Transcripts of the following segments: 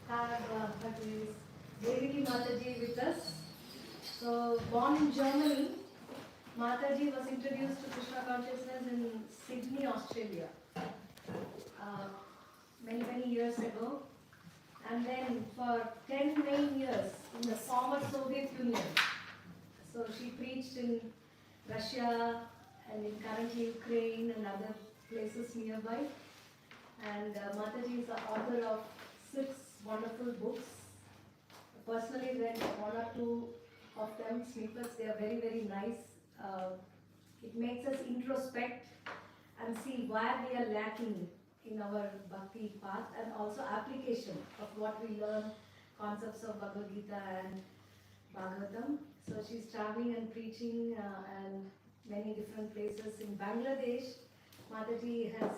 have Devaki Mataji with us. So, born in Germany, Mataji was introduced to Krishna consciousness in Sydney, Australia, many years ago. And then for 10 main years in the former Soviet Union. So she preached in Russia and in currently Ukraine and other places nearby. And Mataji is the author of 6 wonderful books. I personally read 1 or 2 of them, snippets. They are very nice. It makes us introspect and see where we are lacking in our bhakti path, and also application of what we learn, concepts of Bhagavad Gita and Bhagavatam. So she's traveling and preaching and many different places. In Bangladesh, Mataji has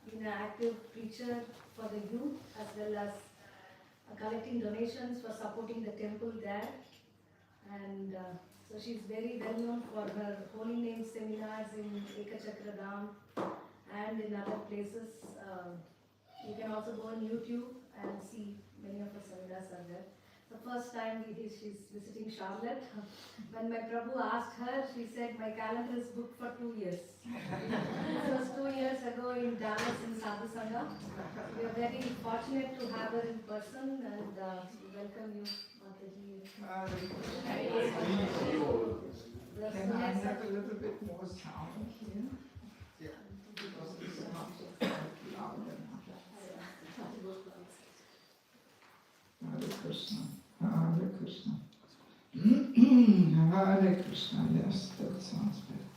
been an active preacher for the youth, as well as collecting donations for supporting the temple there. And so she's very well known for her holy name seminars in Ekachakra Dham and in other places. You can also go on YouTube and see many of her seminars are there. The first time she's visiting Charlotte. When my Prabhu asked her, she said, my calendar is booked for 2 years. This was 2 years ago in Dallas in Sadhu Sangha. We are very fortunate to have her in person, and we welcome you, Mataji. Can I have a little bit more sound here? Yeah. Because it's not loud enough. Hare Krishna. Hare Krishna. Hare Krishna. Yes, that sounds better.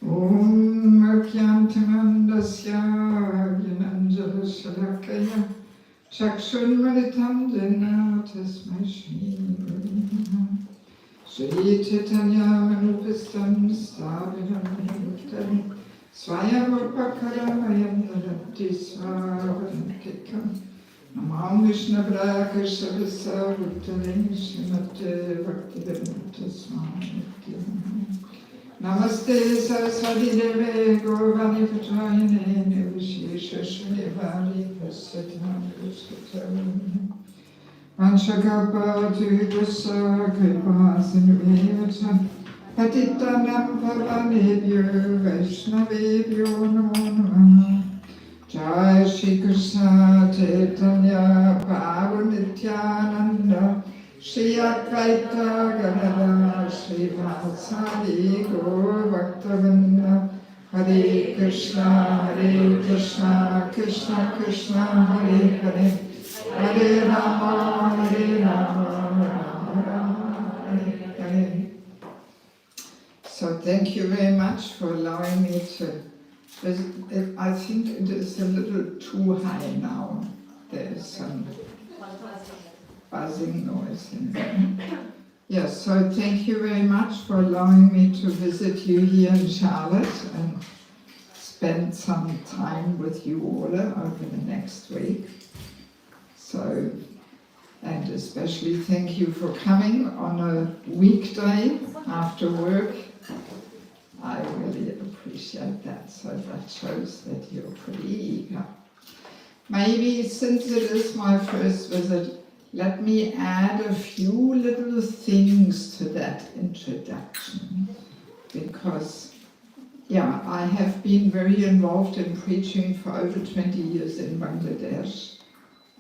Om Akyantamandasya Ginanjalashalakaya Chakshunmalitam Jena Tasmai Shri Shri Chaitanya Manupistam Stavidam Muktam Swayamurpakaram Daranti Svavadantikam Namam Vishnavra Krishavisa Vuttalim Srimate Bhaktivedanta Swami Namaste Saraswati Deve Govani Putrayane Nivishesha Shrivari Vasatam Vishkatam Vanshakapa Tudasa Kripa Sinuvevacha Patitanam Pavanebhyo Vaishnavebhyo Namo Namaha Jai Shri Krishna Chaitanya Prabhu Nityananda Shri Advaita Gadadhara Shri Vasadi Gaur Bhaktavinda Hare Krishna Krishna Krishna Hare Hare Hare Rama Rama Rama Hare Hare. So thank you very much for allowing me to visit. I think it is a little too high now. There is some buzzing noise in there. Yes, so thank you very much for allowing me to visit you here in Charlotte and spend some time with you all over the next week. So, and especially thank you for coming on a weekday after work. I really appreciate that, so that shows that you're pretty eager. Maybe since it is my first visit, let me add a few little things to that introduction, because, yeah, I have been very involved in preaching for over 20 years in Bangladesh,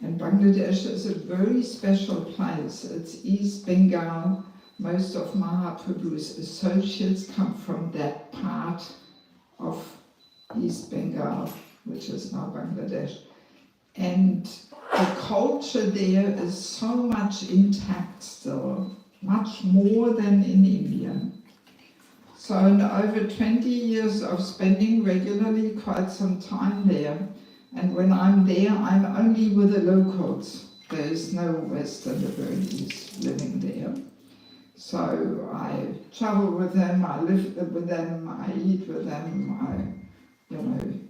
and Bangladesh is a very special place. It's East Bengal. Most of Mahaprabhu's associates come from that part of East Bengal, which is now Bangladesh. And the culture there is so much intact still, much more than in India. So in over 20 years of spending regularly quite some time there, and when I'm there, I'm only with the locals. There is no Western devotees living there. So I travel with them, I live with them, I eat with them, I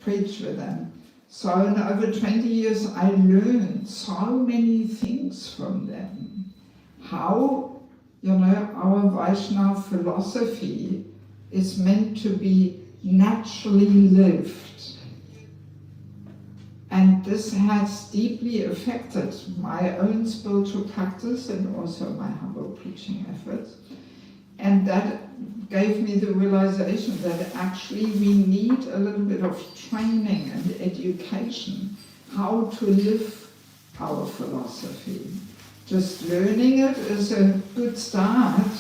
preach with them. So in over 20 years, I learned so many things from them. How, our Vaishnava philosophy is meant to be naturally lived. And this has deeply affected my own spiritual practice and also my humble preaching efforts. And that gave me the realization that actually we need a little bit of training and education how to live our philosophy. Just learning it is a good start,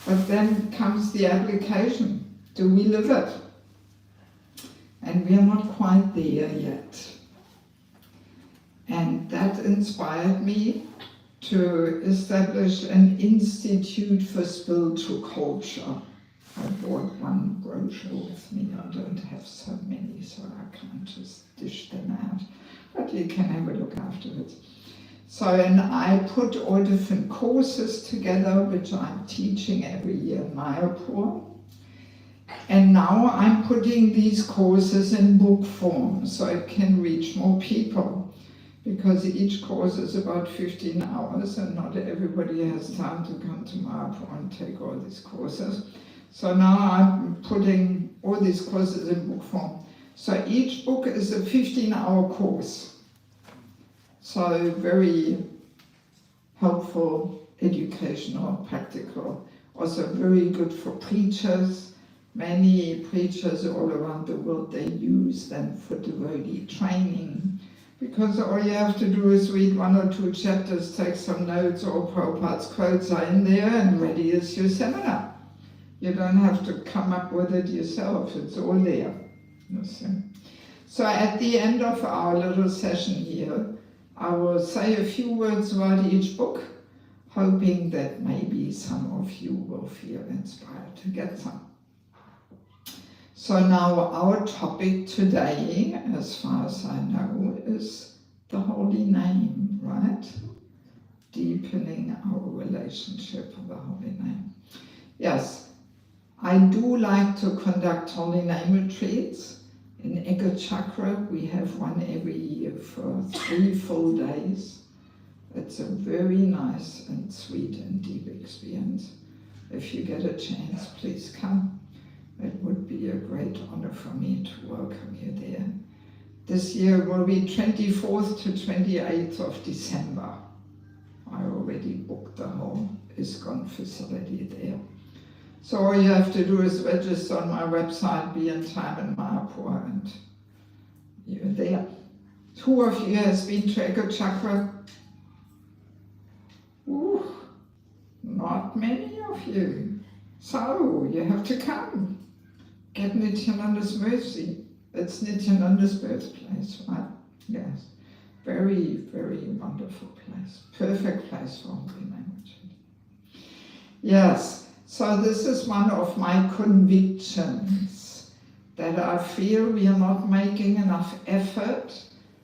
but then comes the application. Do we live it? And we are not quite there yet. And that inspired me to establish an institute for spiritual culture. I brought one brochure with me. I don't have so many, so I can't just dish them out. But you can have a look afterwards. So, and I put all different courses together, which I'm teaching every year in Mayapur. And now I'm putting these courses in book form, so it can reach more people. Because each course is about 15 hours and not everybody has time to come to Mayapur and take all these courses. So now I'm putting all these courses in book form. So each book is a 15-hour course. So very helpful, educational, practical. Also very good for preachers. Many preachers all around the world, they use them for devotee training. Because all you have to do is read 1 or 2 chapters, take some notes, all Prabhupada's quotes are in there, and ready is your seminar. You don't have to come up with it yourself, it's all there. So at the end of our little session here, I will say a few words about each book, hoping that maybe some of you will feel inspired to get some. So now our topic today, as far as I know, is the Holy Name, right? Deepening our relationship with the Holy Name. Yes, I do like to conduct Holy Name retreats. In Eka Chakra, we have one every year for 3 full days. It's a very nice and sweet and deep experience. If you get a chance, please come. It would be a great honor for me to welcome you there. This year will be 24th to 28th of December. I already booked the whole ISKCON facility there. So all you have to do is register on my website, be in time in Mayapur, and you're there. Who of you has been to Eka Chakra? Ooh, not many of you. So you have to come. Get Nityananda's mercy. It's Nityananda's birthplace, right? Yes. Very, very wonderful place. Perfect place for Holy Name retreat. Yes. So this is one of my convictions, that I feel we are not making enough effort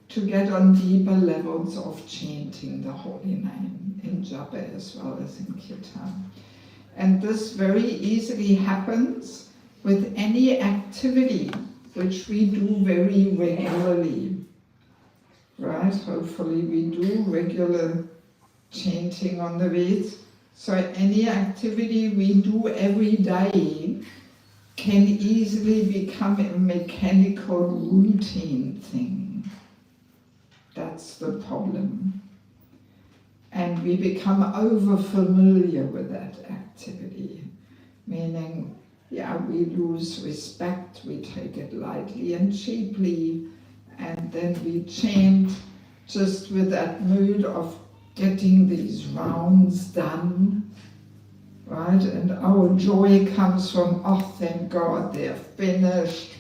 to get on deeper levels of chanting the Holy Name in Japa as well as in Kirtan. And this very easily happens with any activity which we do very regularly, right? Hopefully we do regular chanting on the Veds. So any activity we do every day can easily become a mechanical routine thing. That's the problem. And we become over-familiar with that activity, meaning, yeah, we lose respect, we take it lightly and cheaply, and then we chant just with that mood of getting these rounds done, right? And our joy comes from, oh, thank God, they're finished,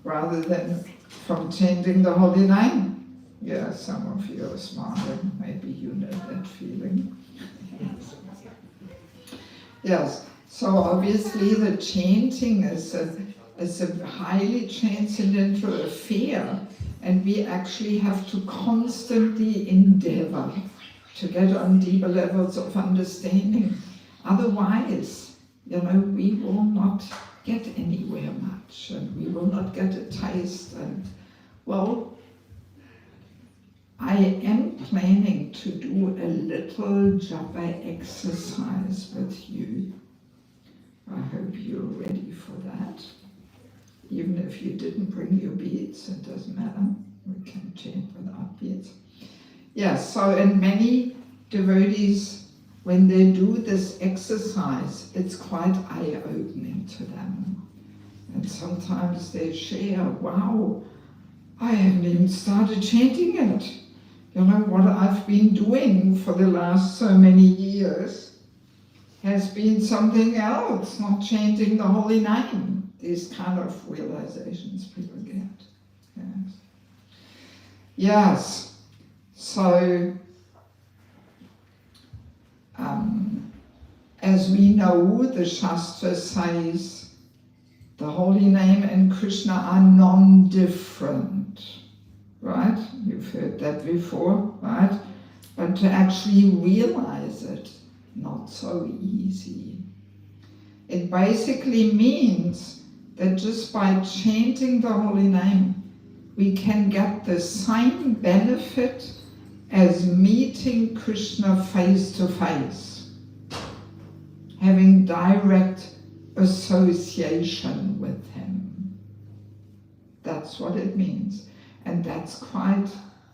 rather than from chanting the Holy Name. Yeah, some of you are smiling, maybe you know that feeling. Yes. So obviously the chanting is a highly transcendental affair, and we actually have to constantly endeavor to get on deeper levels of understanding. Otherwise, we will not get anywhere much, and we will not get a taste. And well, I am planning to do a little japa exercise with you. I hope you're ready for that. Even if you didn't bring your beads, it doesn't matter. We can chant without beads. Yes, so and many devotees, when they do this exercise, it's quite eye-opening to them. And sometimes they share, wow, I haven't even started chanting it. You know, what I've been doing for the last so many years has been something else, not chanting the holy name. These kind of realizations people get. Yes. Yes. So, as we know, the Shastra says the holy name and Krishna are non-different, right? You've heard that before, right? But to actually realize it, not so easy. It basically means that just by chanting the holy name, we can get the same benefit as meeting Krishna face to face, having direct association with him. That's what it means. And that's quite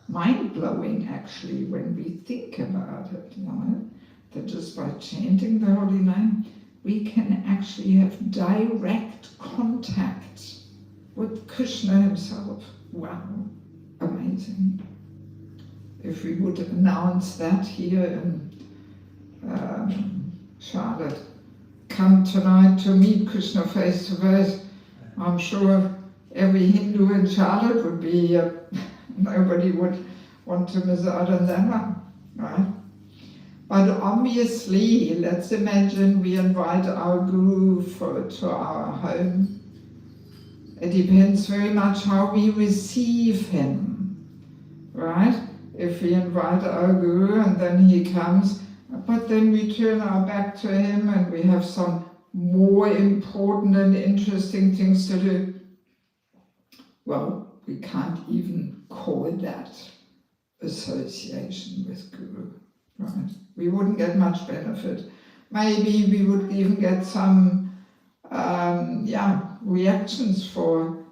mind-blowing actually when we think about it, you know, that just by chanting the holy name, we can actually have direct contact with Krishna himself. Wow, amazing. If we would announce that here in Charlotte, come tonight to meet Krishna face to face, I'm sure every Hindu in Charlotte would be, nobody would want to miss out on that one, right? But obviously, let's imagine we invite our guru to our home. It depends very much how we receive him, right? If we invite our guru and then he comes, but then we turn our back to him and we have some more important and interesting things to do, well, we can't even call that association with guru, right? We wouldn't get much benefit. Maybe we would even get some reactions for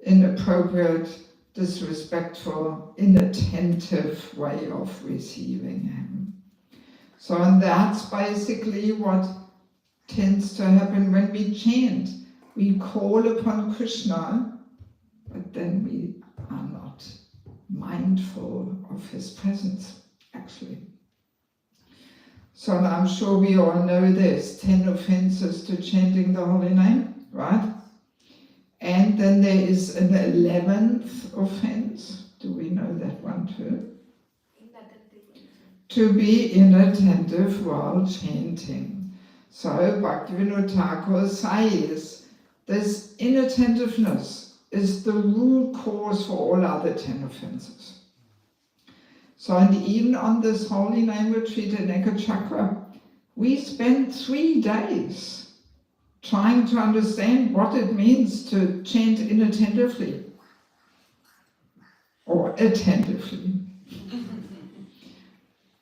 inappropriate, disrespectful, inattentive way of receiving him. So, and that's basically what tends to happen when we chant. We call upon Krishna, but then we are not mindful of his presence, actually. So I'm sure we all know there's 10 offenses to chanting the holy name, right? And then there is an 11th offense. Do we know that one too? To be inattentive while chanting. So Bhaktivinoda Thakur says this inattentiveness is the root cause for all other 10 offenses. So, and even on this holy name retreat in Ekachakra, we spent 3 days trying to understand what it means to chant inattentively or attentively.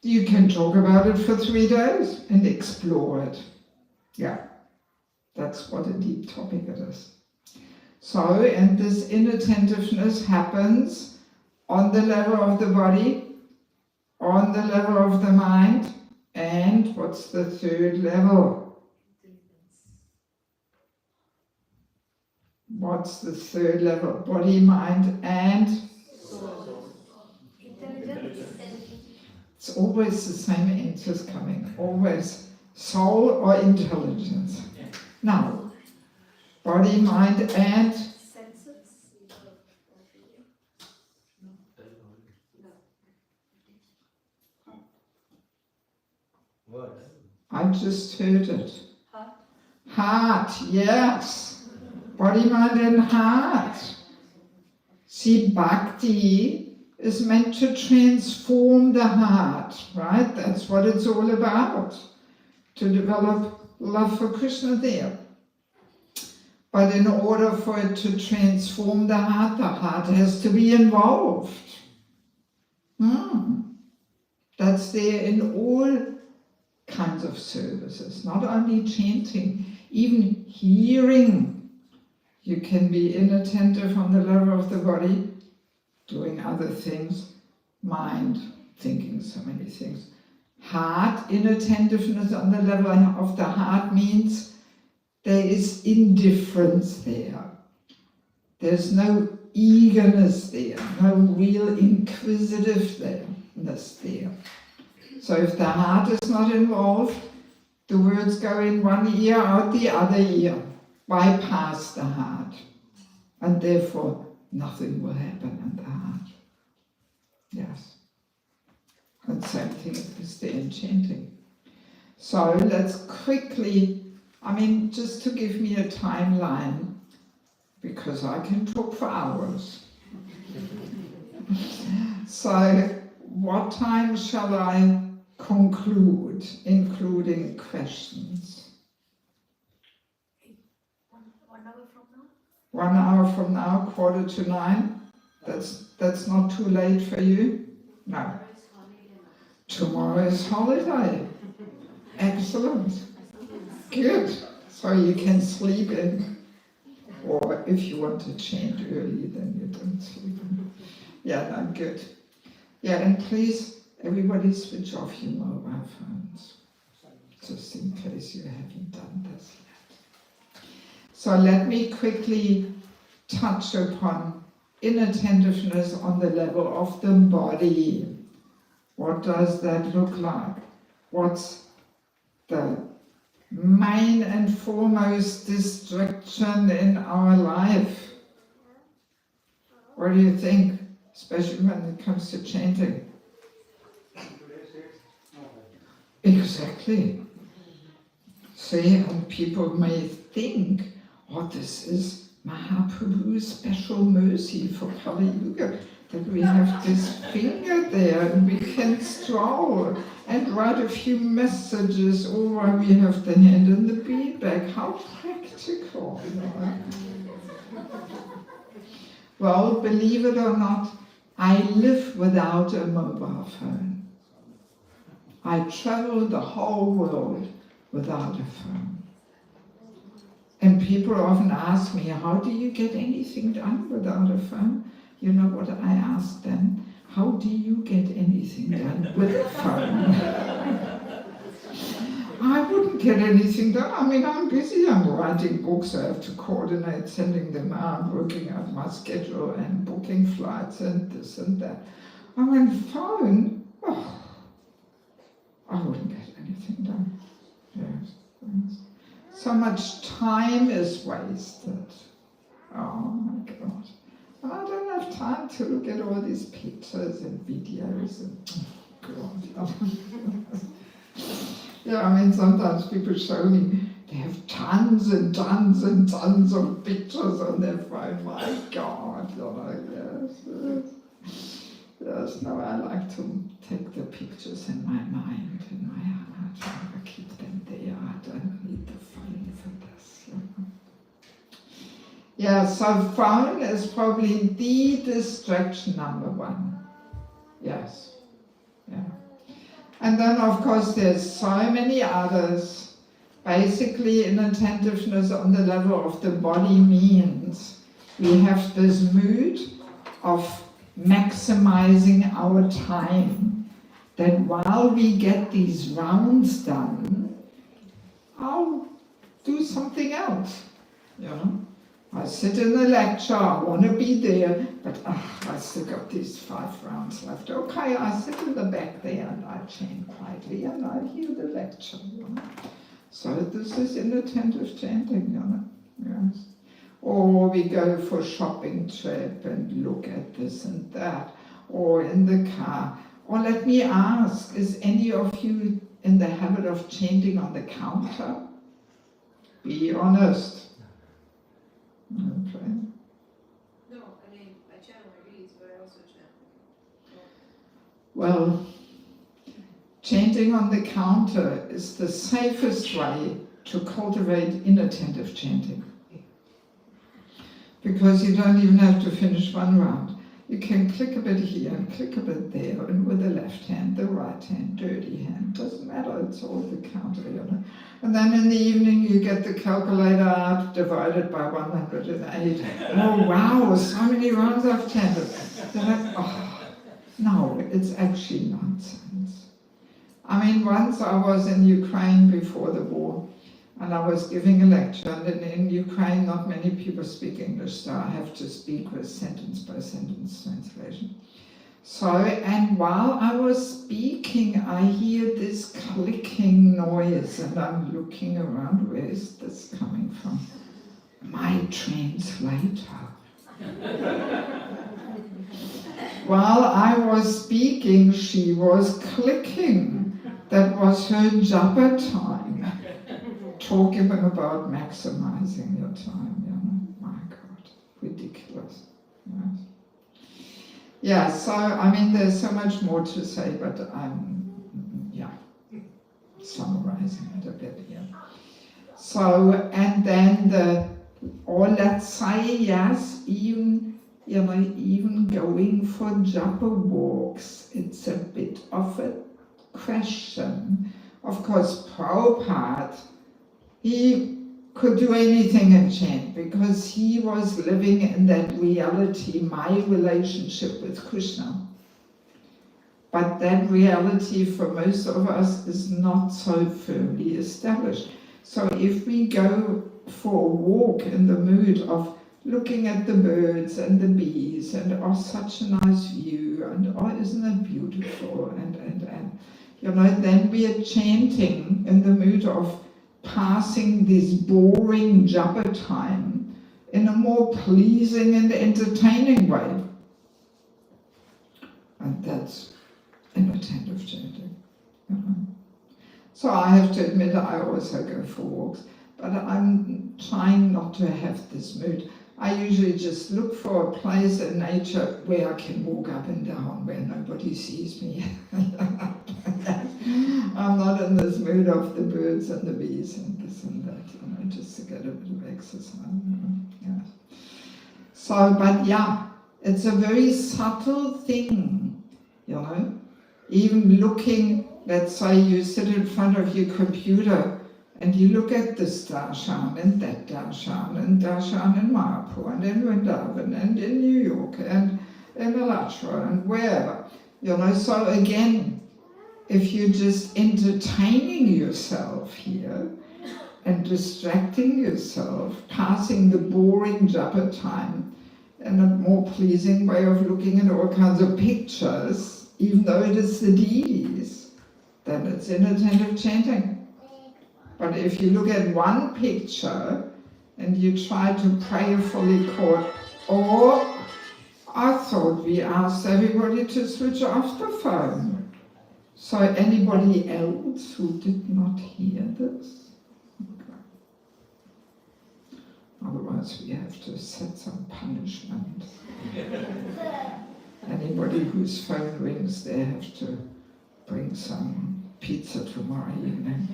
You can talk about it for 3 days and explore it. Yeah, that's what a deep topic it is. So, and this inattentiveness happens on the level of the body, on the level of the mind, and what's the third level? What's the third level? Body, mind, and soul. It's always the same answers coming, always soul or intelligence. Now, body, mind, and I just heard it. Heart, yes. Body, mind, and heart. See, bhakti is meant to transform the heart, right? That's what it's all about. To develop love for Krishna there. But in order for it to transform the heart has to be involved. That's there in all kinds of services, not only chanting, even hearing You can be inattentive on the level of the body, doing other things, mind, thinking so many things. Heart, inattentiveness on the level of the heart means there is indifference there. There's no eagerness there, no real inquisitiveness there. So if the heart is not involved, the words go in one ear, out the other ear, bypass the heart, and therefore nothing will happen in the heart. Yes. And same thing is the enchanting. So let's quickly, just to give me a timeline, because I can talk for hours. So what time shall I conclude, including questions? 1 hour from now? 1 hour from now, 8:45? That's not too late for you? No. Tomorrow is holiday. Excellent. Good. So you can sleep in. Or if you want to change early, then you don't sleep in. Yeah, no, good. Yeah, and please, everybody switch off your mobile phones. Just in case you haven't done this yet. So let me quickly touch upon inattentiveness on the level of the body. What does that look like? What's the main and foremost distraction in our life? What do you think, especially when it comes to chanting? Exactly. See, and people may think, this is Mahaprabhu's special mercy for Kali Yuga, that we have this finger there and we can stroll and write a few messages, or while we have the hand in the bead bag. How practical, Well, believe it or not, I live without a mobile phone. I travel the whole world without a phone. And people often ask me, how do you get anything done without a phone? You know what I ask them? How do you get anything done with a phone? I wouldn't get anything done. I'm busy. I'm writing books. I have to coordinate sending them out, working out my schedule and booking flights and this and that. Phone, I wouldn't get anything done. Yes. So much time is wasted. Oh my God. I don't have time to look at all these pictures and videos and God. Yeah, sometimes people show me they have tons and tons and tons of pictures on their phone. My God, yes. No, I like to take the pictures in my mind, in my heart. I keep them there. I don't need the phone for this. Yeah, so phone is probably the distraction number one. Yes. Yeah. And then, of course, there's so many others. Basically, inattentiveness on the level of the body means we have this mood of maximizing our time. That while we get these rounds done, I'll do something else. I sit in the lecture, I want to be there, but I still got these 5 rounds left. Okay, I sit in the back there and I chant quietly and I hear the lecture. So this is inattentive chanting. Yes. Or we go for a shopping trip and look at this and that, or in the car. Or let me ask, is any of you in the habit of chanting on the counter? Be honest. Okay. No, I chant my beads, but I also chant. Well, chanting on the counter is the safest way to cultivate inattentive chanting. Because you don't even have to finish one round. You can click a bit here and click a bit there, and with the left hand, the right hand, dirty hand, doesn't matter. it's all the counter, you know. And then in the evening you get the calculator out, divided by 108. Oh wow, so many rounds I've chanted. They're like, oh, no, it's actually nonsense. I mean, once I was in Ukraine before the war, and I was giving a lecture, and in Ukraine not many people speak English, so I have to speak with sentence by sentence translation. So, and while I was speaking, I hear this clicking noise, and I'm looking around, where is this coming from? My translator. While I was speaking, she was clicking. That was her japa time. Talking about maximizing your time, you know. My God, ridiculous. Yes. Yeah, so I mean, there's so much more to say, but I'm, summarizing it a bit here. So, and then or let's say, yes, even going for japa walks, it's a bit of a question. Of course, Prabhupada, he could do anything and chant because he was living in that reality, my relationship with Krishna. But that reality for most of us is not so firmly established. So if we go for a walk in the mood of looking at the birds and the bees and oh, such a nice view and oh, isn't it beautiful and then we are chanting in the mood of passing this boring japa time in a more pleasing and entertaining way. And that's inattentive chanting. So I have to admit I also go for walks, but I'm trying not to have this mood. I usually just look for a place in nature where I can walk up and down, where nobody sees me. I'm not in this mood of the birds and the bees and this and that, just to get a bit of exercise. Yeah. So, but yeah, it's a very subtle thing, even looking, let's say you sit in front of your computer and you look at this darshan and that darshan and darshan in Mayapur and in Vrindavan and in New York and in Alachua and wherever, so again, if you're just entertaining yourself here and distracting yourself, passing the boring japa time in a more pleasing way of looking at all kinds of pictures, even though it is the deities, then it's inattentive chanting. But if you look at one picture and you try to prayerfully quote, or I thought we asked everybody to switch off the phone. So anybody else who did not hear this? Okay. Otherwise we have to set some punishment. Anybody whose phone rings, they have to bring some pizza tomorrow evening.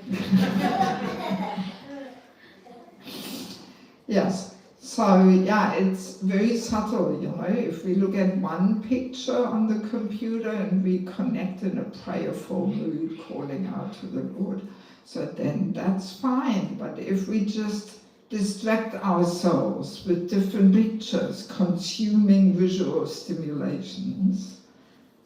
Yes, so yeah, it's very subtle, if we look at one picture on the computer and we connect in a prayerful mood, calling out to the Lord, so then that's fine. But if we just distract ourselves with different pictures, consuming visual stimulations,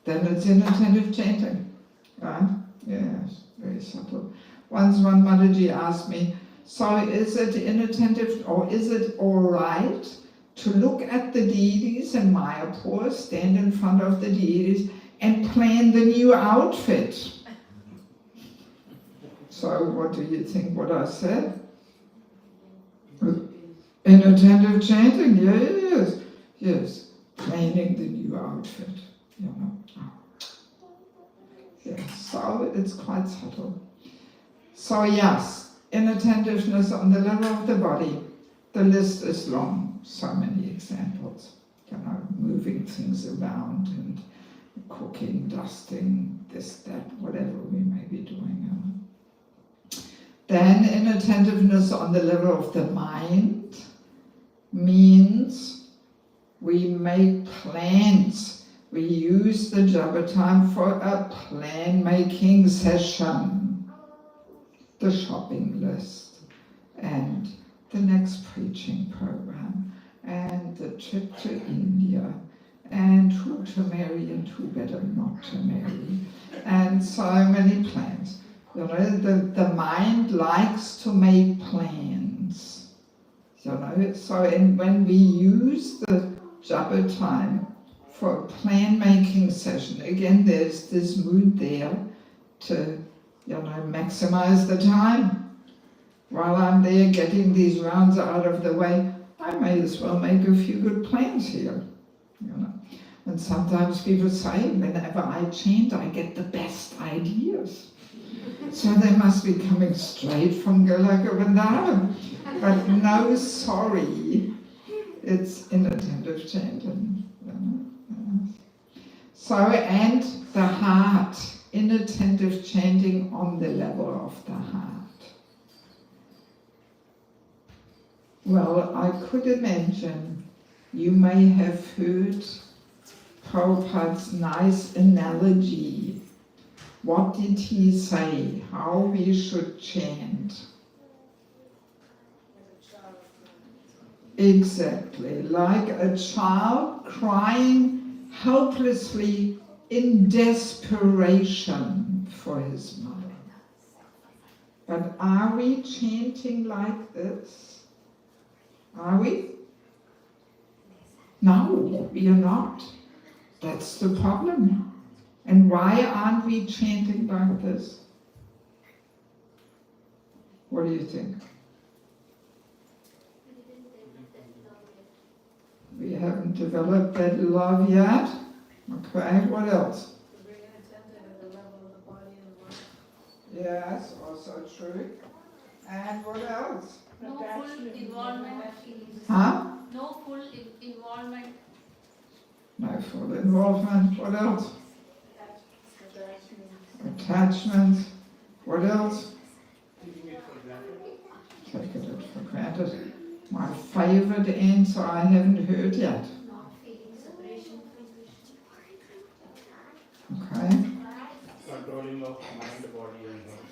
then it's inattentive chanting, right? Yes, very subtle. Once one mataji asked me, so is it inattentive or is it all right to look at the deities in Mayapur, stand in front of the deities and plan the new outfit? So what do you think what I said? Inattentive chanting, yes, planning the new outfit, Yes, so it's quite subtle. So yes, inattentiveness on the level of the body, the list is long, so many examples, moving things around and cooking, dusting, this, that, whatever we may be doing. Then inattentiveness on the level of the mind means we make plans. We use the japa time for a plan-making session. the shopping list, and the next preaching program, and the trip to India, and who to marry and who better not to marry, and so many plans. You know, the mind likes to make plans. You know, so when we use the Japa time for a plan-making session, again, there's this mood there to, you know, maximize the time. While I'm there getting these rounds out of the way, I may as well make a few good plans here, you know. And sometimes people say, whenever I chant, I get the best ideas. So they must be coming straight from Goloka Vrindavan. But no, sorry, it's inattentive chanting. You know? So, and the heart, inattentive chanting on the level of the heart. Well, I could imagine you may have heard Prabhupada's nice analogy. What did he say? How we should chant? Exactly, like a child crying helplessly in desperation for his mother. But are we chanting like this? Are we? No, we are not. That's the problem. And why aren't we chanting like this? What do you think? We haven't developed that love yet. Okay, what else? To bring an attentive at the level of the body and the mind. Yes, also true. And what else? No full involvement in Huh? no full involvement. No full involvement. What else? Attachment. What else? Taking it for granted. My favorite answer I haven't heard yet. Not feeling separation from Krishna. Okay. Controlling of mind, body and heart.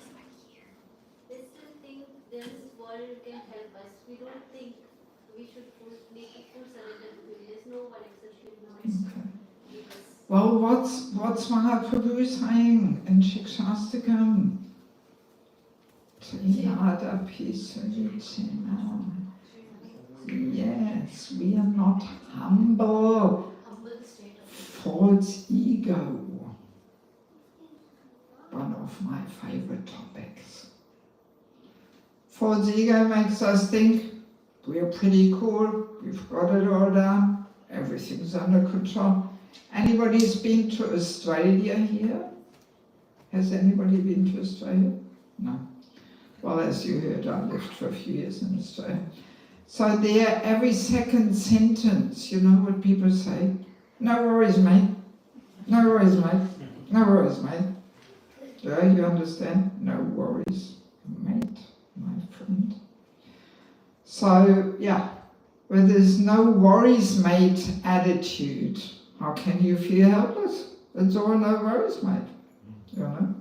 They still think this world can help us. We don't think we should make a full surrender to Him. There's no one except Him. Okay. Well, what's Mahaprabhu saying in Shikshastakam? Yes, we are not humble. Humble state of False ego. One of my favorite topics. False ego makes us think we're pretty cool, we've got it all down, everything's under control. Anybody's been to Australia here? Has anybody been to Australia? No. Well, as you heard, I lived for a few years in Australia. So there, every second sentence, you know what people say? No worries, mate. No worries, mate. No worries, mate. Yeah, you understand? No worries, mate, my friend. So, yeah, where there's no worries, mate attitude, how can you feel helpless? It's all no worries, mate. You know?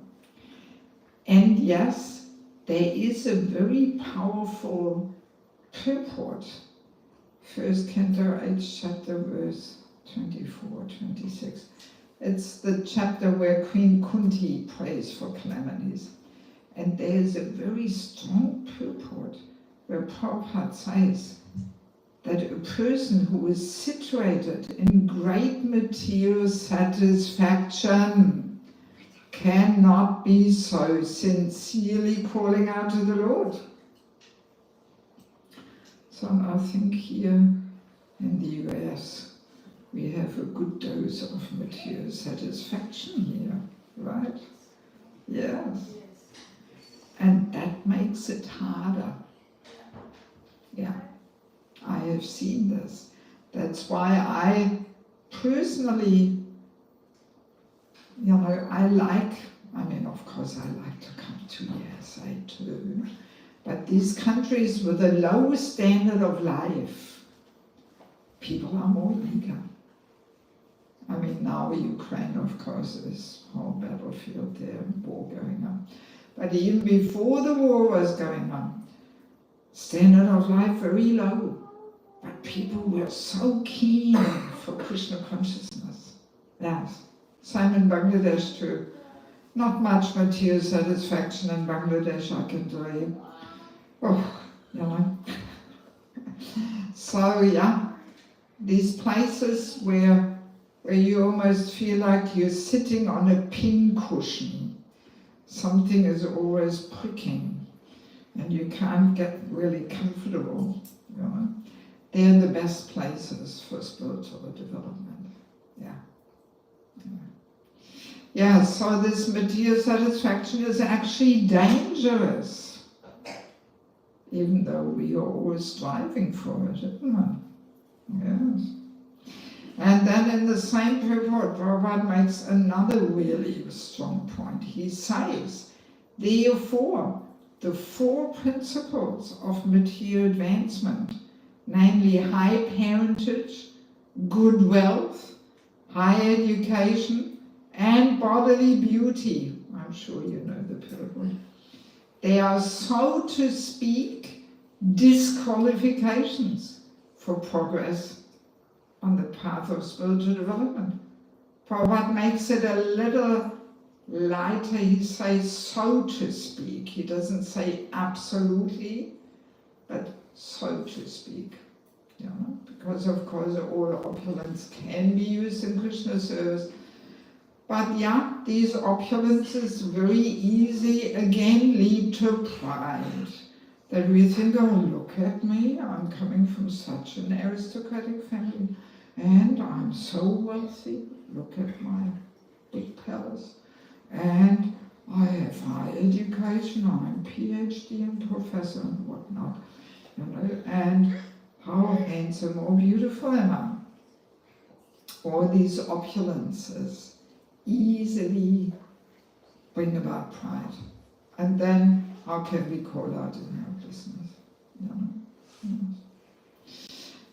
And yes, there is a very powerful purport. First Canto 8, chapter verse 24, 26. It's the chapter where Queen Kunti prays for calamities. And there's a very strong purport where Prabhupada says that a person who is situated in great material satisfaction cannot be so sincerely calling out to the Lord. So I think here in the US we have a good dose of material satisfaction here, right? Yes. And that makes it harder. Yeah, I have seen this. That's why I personally, you know, I mean, of course I like to come to USA too, but these countries with a low standard of life, people are more eager. I mean, now Ukraine, of course, is whole battlefield there, war going on. But even before the war was going on, standard of life very low. But people were so keen for Krishna consciousness. Yes. Same in Bangladesh too. Not much material satisfaction in Bangladesh, I can tell you. Oh, you know. So yeah, these places where you almost feel like you're sitting on a pin cushion. Something is always pricking and you can't get really comfortable, you know. They're the best places for spiritual development. Yeah. Yeah, so this material satisfaction is actually dangerous, even though we are always striving for it, isn't it? Yes. And then in the same purport, Prabhupada makes another really strong point. He says, therefore, the 4 principles of material advancement, namely high parentage, good wealth, high education, and bodily beauty, I'm sure you know the purport, they are, so to speak, disqualifications for progress on the path of spiritual development. Prabhupada makes it a little lighter. He says, so to speak. He doesn't say absolutely, but so to speak. You know? Because of course all opulence can be used in Krishna service. But yeah, these opulences very easy again lead to pride. That we think, oh, look at me, I'm coming from such an aristocratic family, and I'm so wealthy, look at my big palace, and I have high education, I'm PhD and professor and whatnot, you know, and how handsome or beautiful am I? All these opulences easily bring about pride. And then how can we call out in helplessness? You know?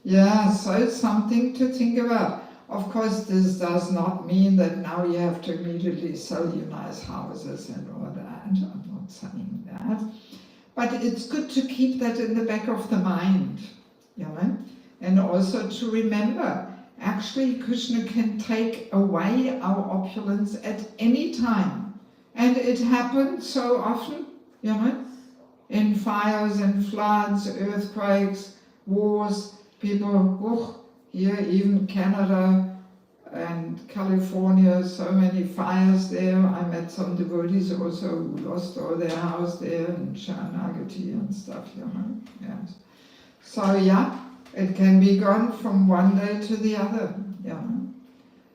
Yeah, so it's something to think about. Of course, this does not mean that now you have to immediately sell your nice houses and all that. I'm not saying that. But it's good to keep that in the back of the mind, you know? And also to remember, actually Krishna can take away our opulence at any time. And it happens so often, you know, in fires and floods, earthquakes, wars, people, here even Canada and California, so many fires there. I met some devotees also who lost all their house there in Sharanagati and stuff, you know. Yes. So yeah, it can be gone from one day to the other, you know.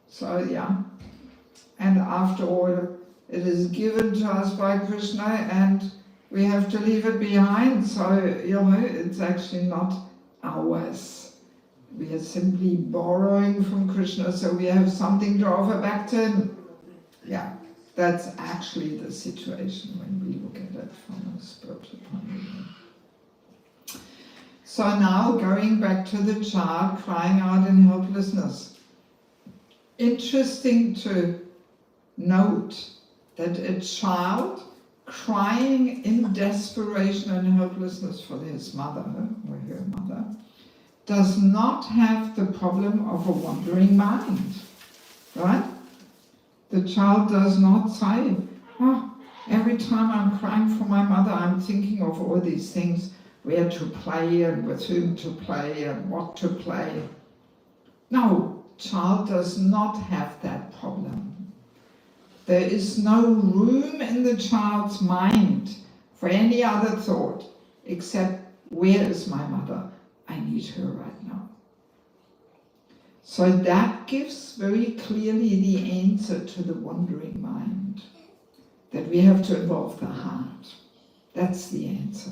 So yeah, and after all, it is given to us by Krishna and we have to leave it behind. So, you know, it's actually not ours. We are simply borrowing from Krishna, so we have something to offer back to him. Yeah, that's actually the situation when we look at it from a spiritual point of view. So now, going back to the child crying out in helplessness. Interesting to note that a child crying in desperation and helplessness for his mother, or her mother, does not have the problem of a wandering mind, right? The child does not say, oh, every time I'm crying for my mother, I'm thinking of all these things, where to play and with whom to play and what to play. No, child does not have that problem. There is no room in the child's mind for any other thought except, where is my mother? I need her right now. So that gives very clearly the answer to the wandering mind, that we have to involve the heart. That's the answer.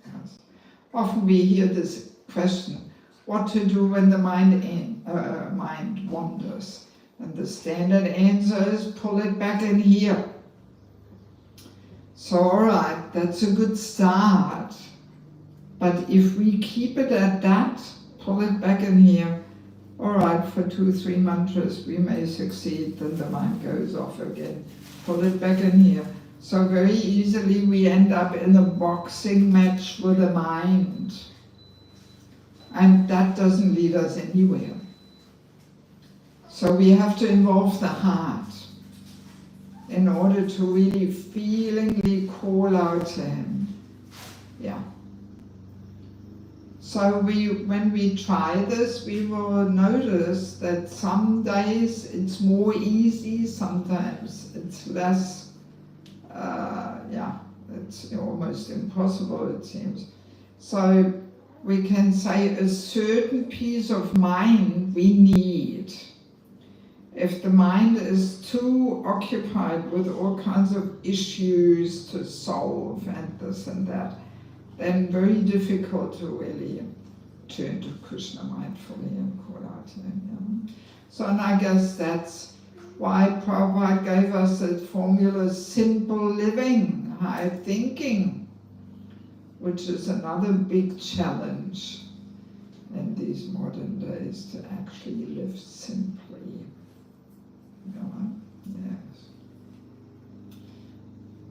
Yes. Often we hear this question, what to do when the mind wanders? And the standard answer is, pull it back in here. So alright, that's a good start. But if we keep it at that, pull it back in here, alright, for 2-3 mantras we may succeed, then the mind goes off again. Pull it back in here. So very easily we end up in a boxing match with the mind. And that doesn't lead us anywhere. So we have to involve the heart in order to really feelingly call out to Him. Yeah. So when we try this, we will notice that some days it's more easy, sometimes it's less, it's almost impossible, it seems. So we can say a certain peace of mind we need. If the mind is too occupied with all kinds of issues to solve and this and that, then very difficult to really turn to Krishna mindfully and call out to Him. So, and I guess that's why Prabhupada gave us that formula, simple living, high thinking, which is another big challenge in these modern days, to actually live simply. Yes.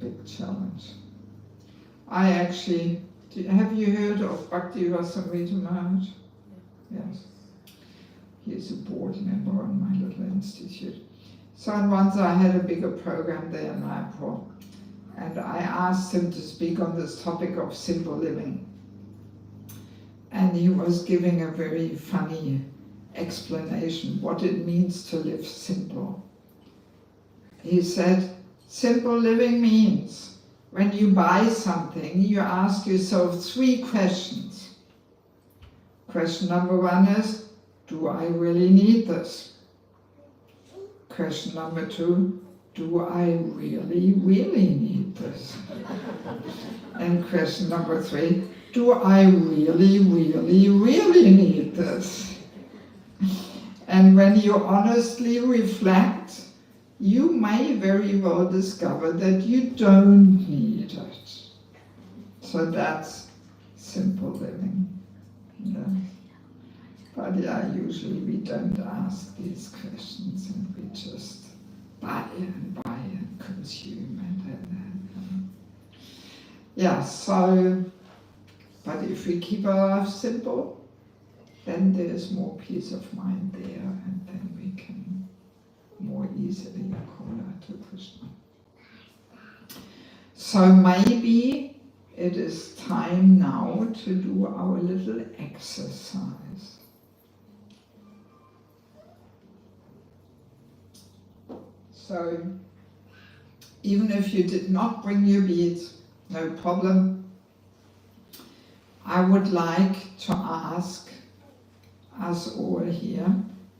Big challenge. I actually, have you heard of Bhakti Rasamrita Maharaj? Yes. He is a board member on my little institute. So once I had a bigger program there in April, and I asked him to speak on this topic of simple living. And he was giving a very funny explanation what it means to live simple. He said, simple living means when you buy something, you ask yourself 3 questions. Question number 1 is, do I really need this? Question number 2, do I really need this? And question number 3, do I really need this? And when you honestly reflect, you may very well discover that you don't need it. So that's simple living. Yeah. But yeah, usually we don't ask these questions and we just buy and consume and yeah, so, but if we keep our life simple, then there's more peace of mind there, and then we can more easily call out to Krishna. So maybe it is time now to do our little exercise. So even if you did not bring your beads, no problem. I would like to ask us all here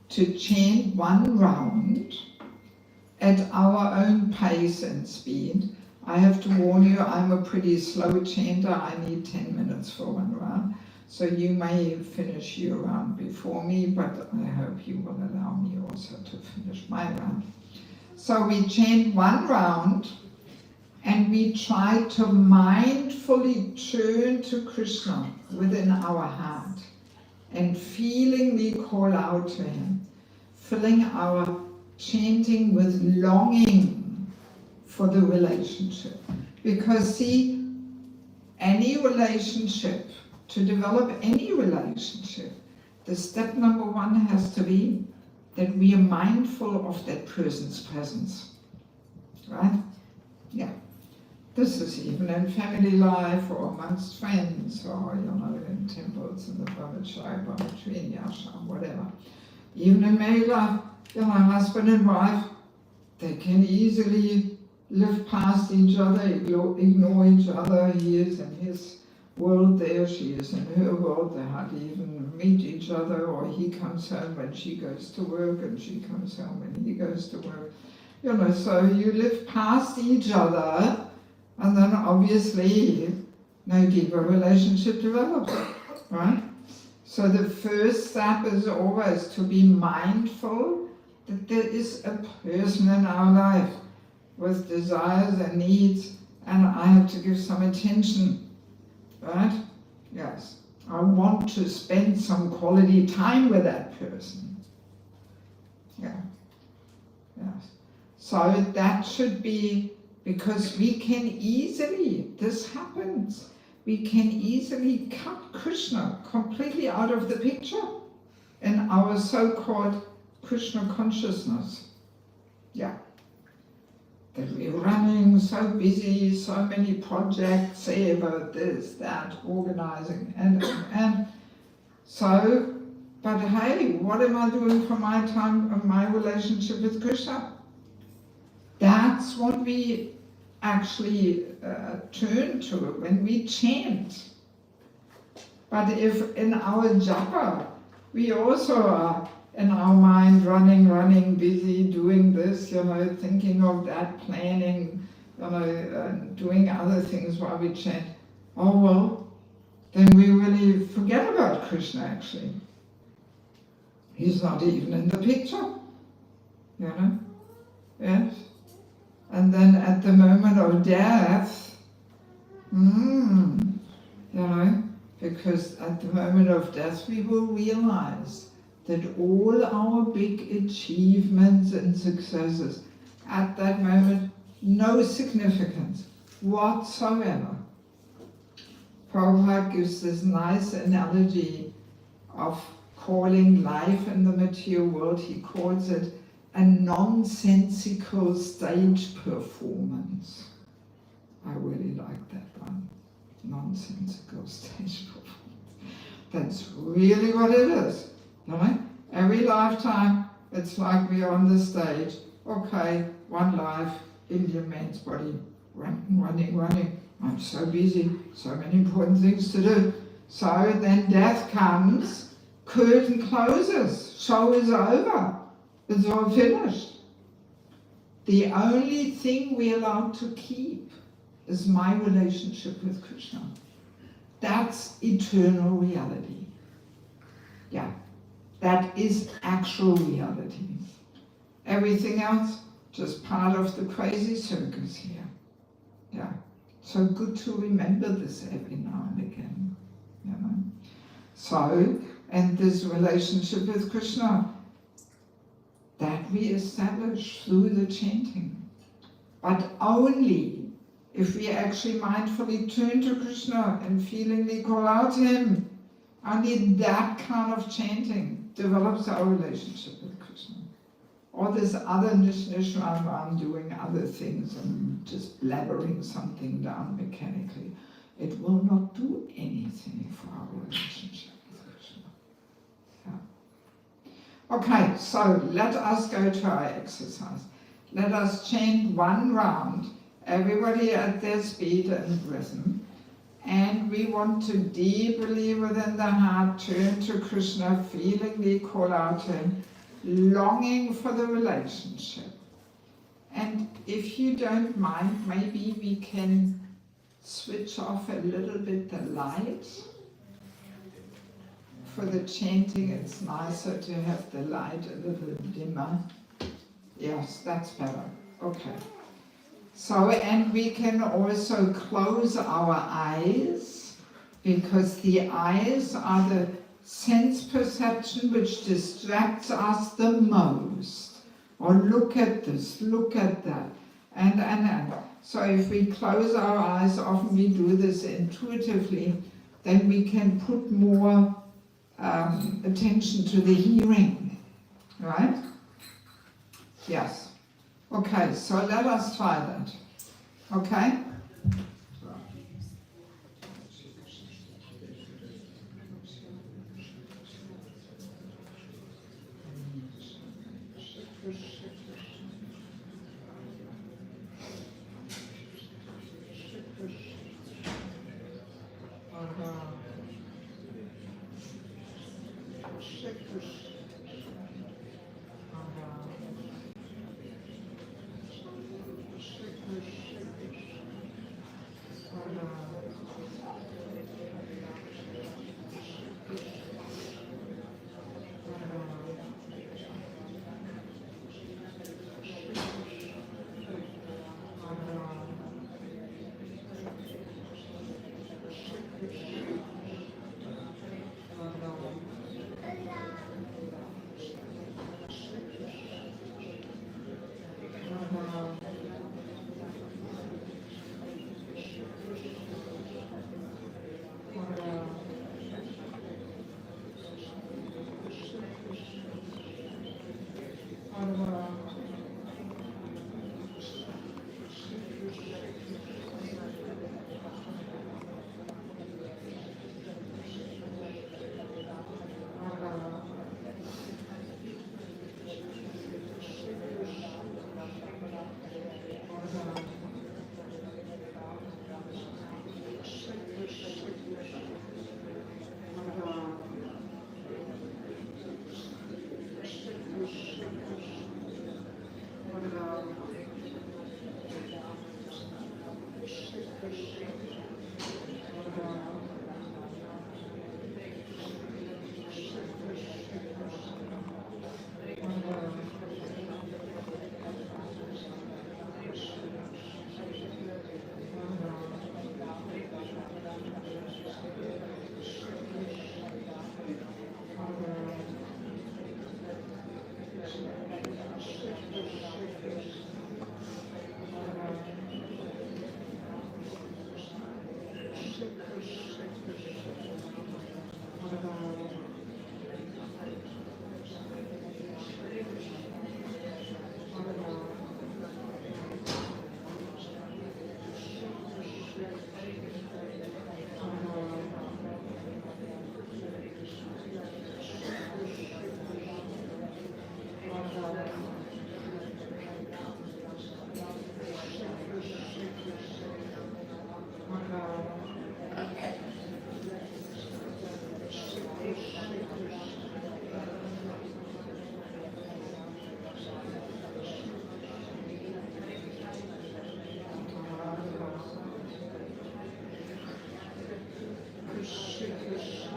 to chant 1 round at our own pace and speed. I have to warn you, I'm a pretty slow chanter. I need 10 minutes for 1 round. So you may finish your round before me, but I hope you will allow me also to finish my round. So we chant 1 round, and we try to mindfully turn to Krishna within our heart and feelingly call out to Him, filling our chanting with longing for the relationship. Because see, any relationship, to develop any relationship, the step number 1 has to be that we are mindful of that person's presence, right? Yeah. This is even in family life or amongst friends or, in temples, in the brahmacharya, in ashram, whatever. Even in married life, husband and wife, they can easily live past each other, ignore each other. He is in his world there, she is in her world. They hardly even meet each other, or he comes home when she goes to work and she comes home when he goes to work. So you live past each other, and then obviously no deeper relationship develops, right? So the first step is always to be mindful that there is a person in our life with desires and needs, and I have to give some attention, right? Yes, I want to spend some quality time with that person. Yeah, yes. So that should be because we can easily, this happens, we can easily cut Krishna completely out of the picture in our so-called Krishna consciousness. Yeah. That we're running so busy, so many projects, say about this, that, organizing, and so, but hey, what am I doing for my time and my relationship with Krishna? That's what we actually turn to when we chant. But if in our japa, we also are in our mind running, busy, doing this, thinking of that, planning, doing other things while we chant, oh well, then we really forget about Krishna actually. He's not even in the picture, yes? And then at the moment of death, because at the moment of death we will realize that all our big achievements and successes at that moment, no significance whatsoever. Prabhupada gives this nice analogy of calling life in the material world, he calls it a nonsensical stage performance. I really like that one. Nonsensical stage performance. That's really what it is. Every lifetime, it's like we're on the stage. Okay, one life, Indian man's body, running. I'm so busy, so many important things to do. So then death comes, curtain closes, show is over. It's all finished. The only thing we're allowed to keep is my relationship with Krishna. That's eternal reality. Yeah, that is actual reality. Everything else, just part of the crazy circus here. Yeah, so good to remember this every now and again. So, and this relationship with Krishna, that we establish through the chanting. But only if we actually mindfully turn to Krishna and feelingly call out to Him, only that kind of chanting develops our relationship with Krishna. All this other nish, I'm doing other things and just blabbering something down mechanically, it will not do anything for our relationship with Krishna. Okay, so let us go to our exercise. Let us chant one round, everybody at their speed and rhythm. And we want to deeply within the heart turn to Krishna, feelingly call out to Him, longing for the relationship. And if you don't mind, maybe we can switch off a little bit the light. For the chanting, it's nicer to have the light a little dimmer. Yes, that's better. Okay. So, and we can also close our eyes, because the eyes are the sense perception which distracts us the most. Or look at this, look at that. And. So if we close our eyes, often we do this intuitively, then we can put more attention to the hearing, right? Yes. Okay, so let us try that. Okay? Krishna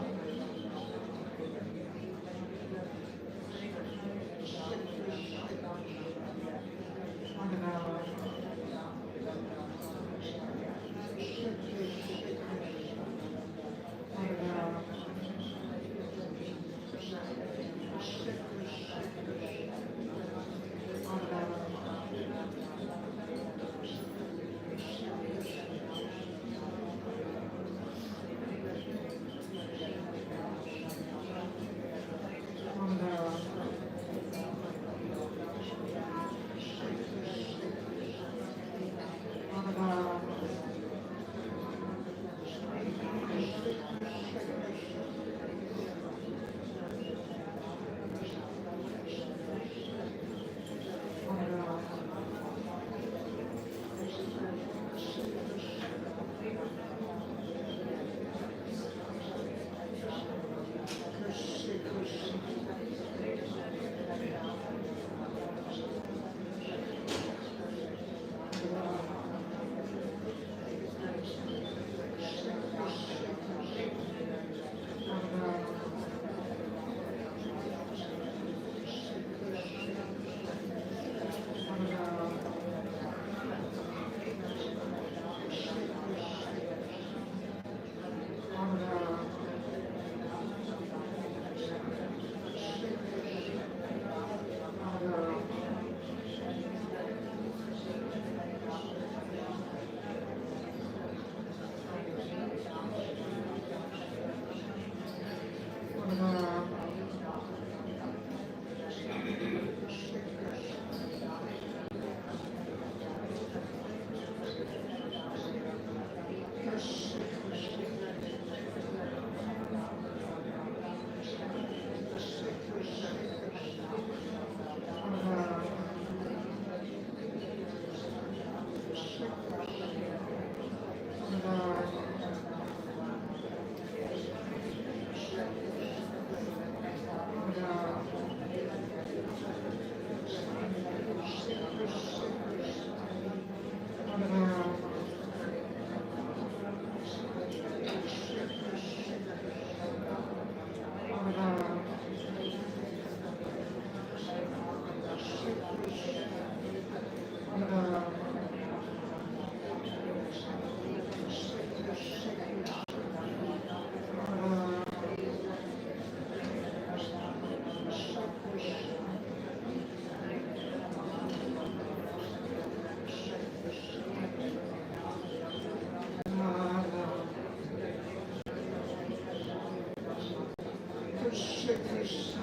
Krishna.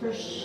Krishna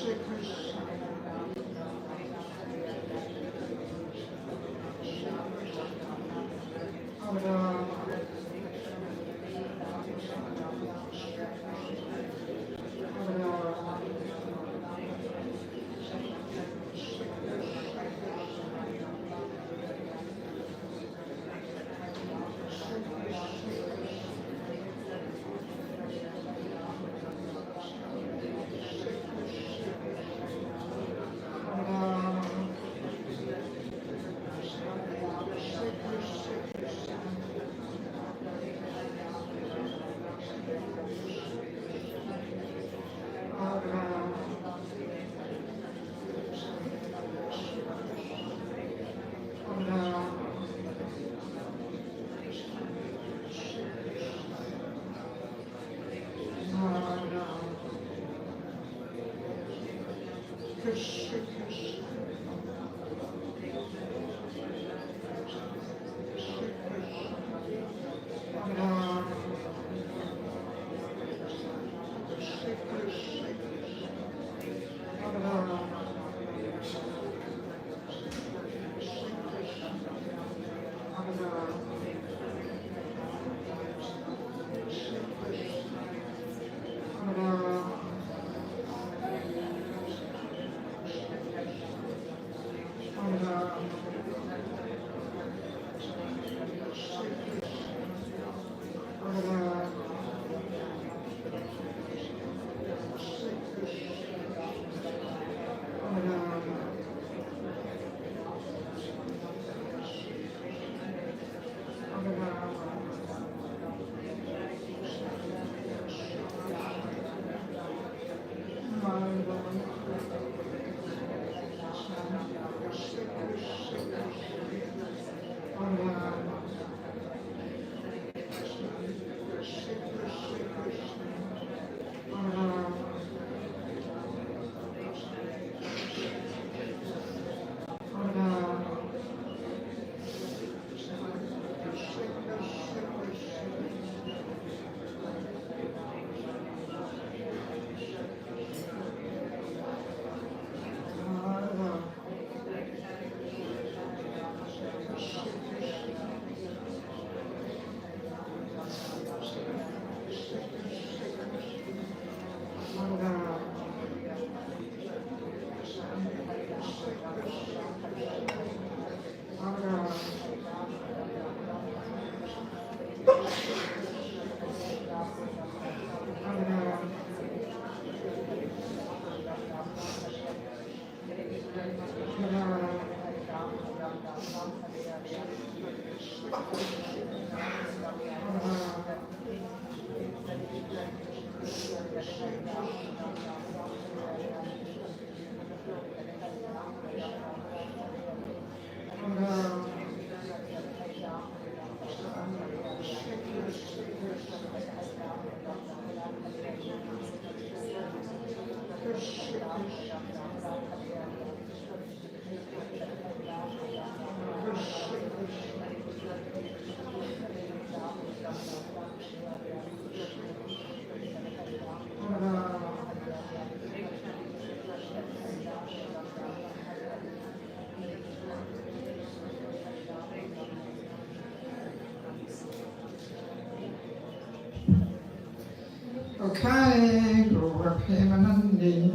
Okay, Laura Premanandi.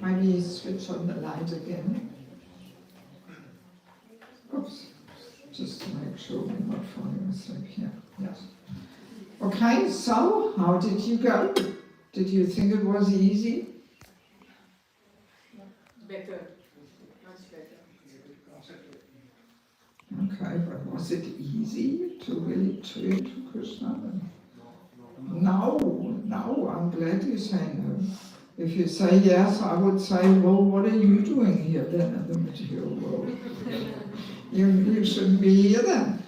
Maybe switch on the light again. Oops, just to make sure we're not falling asleep here. Yes. Okay, so how did you go? Did you think it was easy? Better, much better. Okay, but was it easy to really turn to Krishna? No, I'm glad you say no. If you say yes, I would say, well, what are you doing here then in the material world? You shouldn't be here then.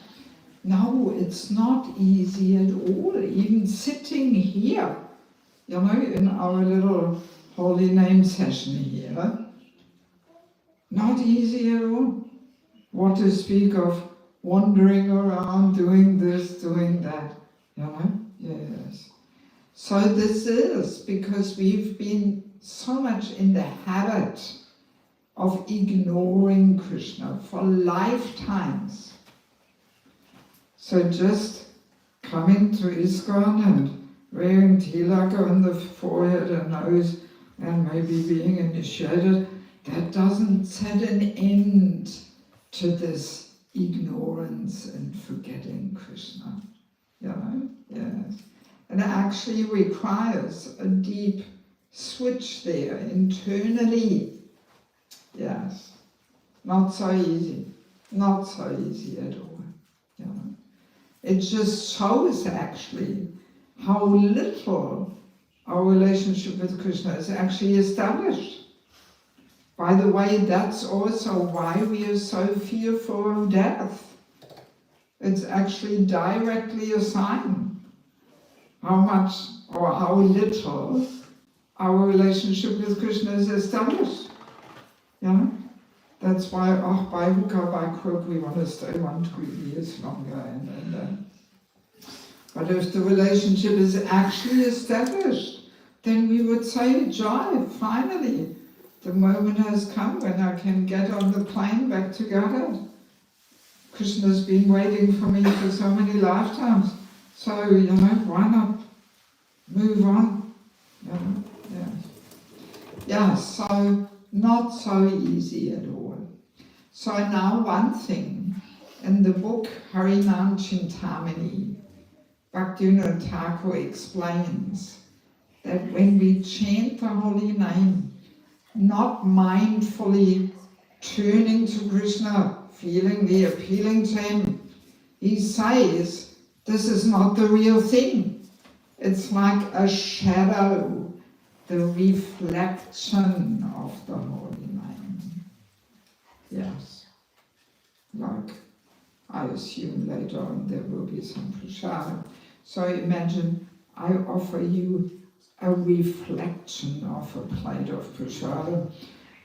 No, it's not easy at all, even sitting here, in our little holy name session here. Not easy at all. What to speak of wandering around, doing this, doing that, Yes. So this is because we've been so much in the habit of ignoring Krishna for lifetimes. So just coming to ISKCON and wearing tilaka on the forehead and nose and maybe being initiated, that doesn't set an end to this ignorance and forgetting Krishna. Yes. And it actually requires a deep switch there internally. Yes. Not so easy. Not so easy at all. It just shows actually how little our relationship with Krishna is actually established. By the way, that's also why we are so fearful of death. It's actually directly a sign how much or how little our relationship with Krishna is established. Yeah? That's why, by hook or by crook, we want to stay 1-2 years longer. But if the relationship is actually established, then we would say, joy, finally, the moment has come when I can get on the plane back to Godhead. Krishna's been waiting for me for so many lifetimes. So, why not move on? Yeah, so not so easy at all. So now one thing, in the book Harinam Chintamani, Bhaktivinoda Thakur explains that when we chant the holy name, not mindfully turning to Krishna, feelingly appealing to him, he says, this is not the real thing. It's like a shadow, the reflection of the holy name. Yes. Like, I assume later on there will be some prasada. So imagine I offer you a reflection of a plate of prasada.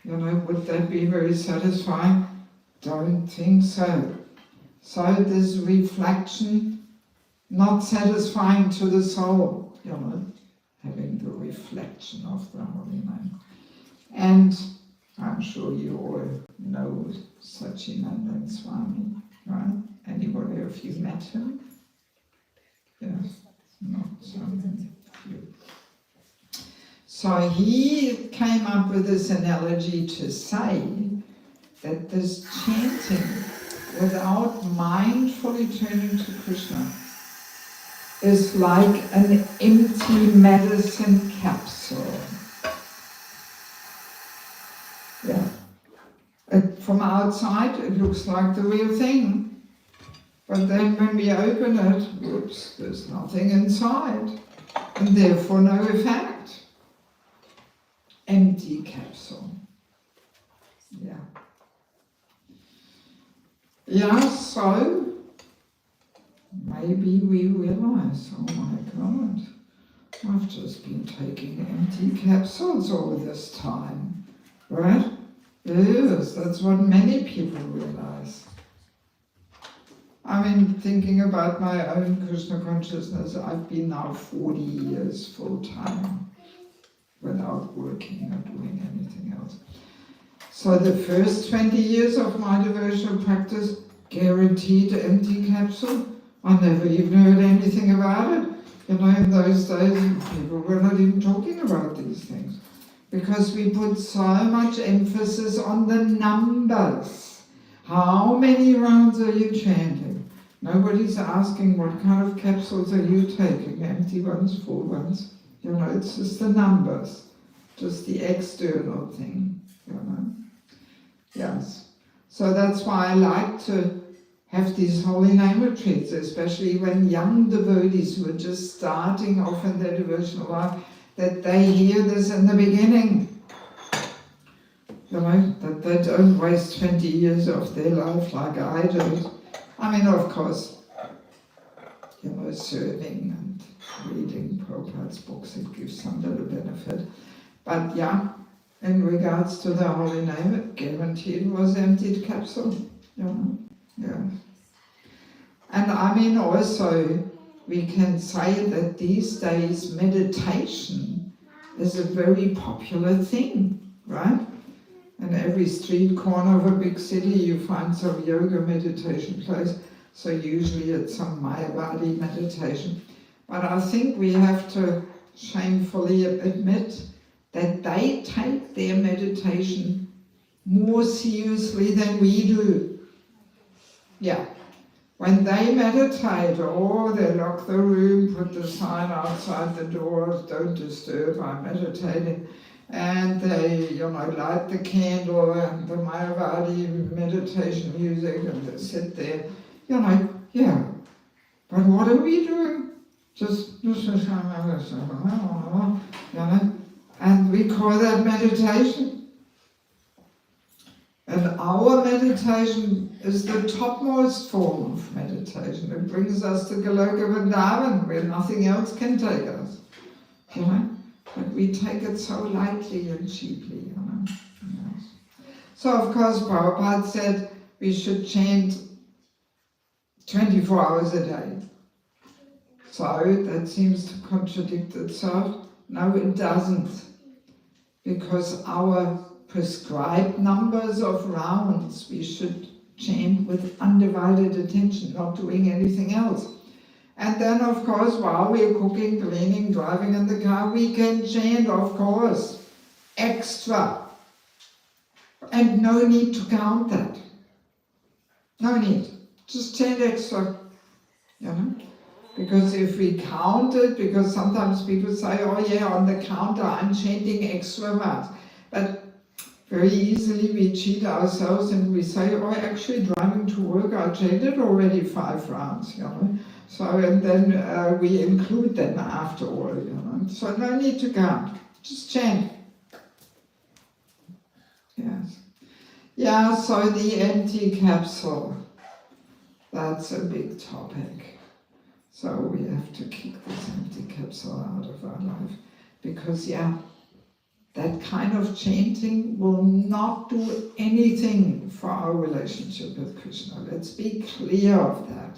Would that be very satisfying? Don't think so. So this reflection, not satisfying to the soul, having the reflection of the holy name. And I'm sure you all know Satchidananda Swami, right? Anybody of you met him? Yes, not so few. So he came up with this analogy to say that this chanting without mindfully turning to Krishna is like an empty medicine capsule. Yeah. From outside it looks like the real thing, but then when we open it, whoops, there's nothing inside, and therefore no effect. Empty capsule. Yeah. Yeah, so maybe we realize, oh my God, I've just been taking empty capsules all this time, right? Yes, that's what many people realize. I mean, thinking about my own Krishna consciousness, I've been now 40 years full time without working or doing anything else. So the first 20 years of my devotional practice, guaranteed empty capsule. I never even heard anything about it. In those days, people were not even talking about these things. Because we put so much emphasis on the numbers. How many rounds are you chanting? Nobody's asking what kind of capsules are you taking, empty ones, full ones. It's just the numbers, just the external thing, Yes. So that's why I like to have these holy name retreats, especially when young devotees who are just starting off in their devotional life, that they hear this in the beginning. That they don't waste 20 years of their life like I did. I mean, of course, serving and reading Prabhupada's books, it gives some little benefit. But yeah, in regards to the holy name, it guaranteed was emptied capsule. Yeah. And I mean also, we can say that these days meditation is a very popular thing, right? In every street corner of a big city you find some yoga meditation place, so usually it's some Mayavadi meditation. But I think we have to shamefully admit that they take their meditation more seriously than we do. Yeah. When they meditate, they lock the room, put the sign outside the door, don't disturb, I'm meditating. And they, light the candle and the Mayavadi meditation music and they sit there, yeah. But what are we doing? And we call that meditation. And our meditation is the topmost form of meditation. It brings us to Goloka Vrindavan, where nothing else can take us. But we take it so lightly and cheaply. Yes. So of course Prabhupada said we should chant 24 hours a day. So that seems to contradict itself. No, it doesn't. Because our prescribed numbers of rounds, we should chant with undivided attention, not doing anything else. And then, of course, while we're cooking, cleaning, driving in the car, we can chant, of course, extra. And no need to count that. No need. Just chant extra, you know. Because if we count it, because sometimes people say, oh yeah, on the counter I'm chanting extra rounds. But very easily we cheat ourselves and we say, oh, actually driving to work I chanted already 5 rounds, you know. So, and then we include them after all, you know. So no need to count, just chant. Yes. Yeah, so the empty capsule, that's a big topic. So we have to kick this empty capsule out of our life. Because, yeah, that kind of chanting will not do anything for our relationship with Krishna. Let's be clear of that.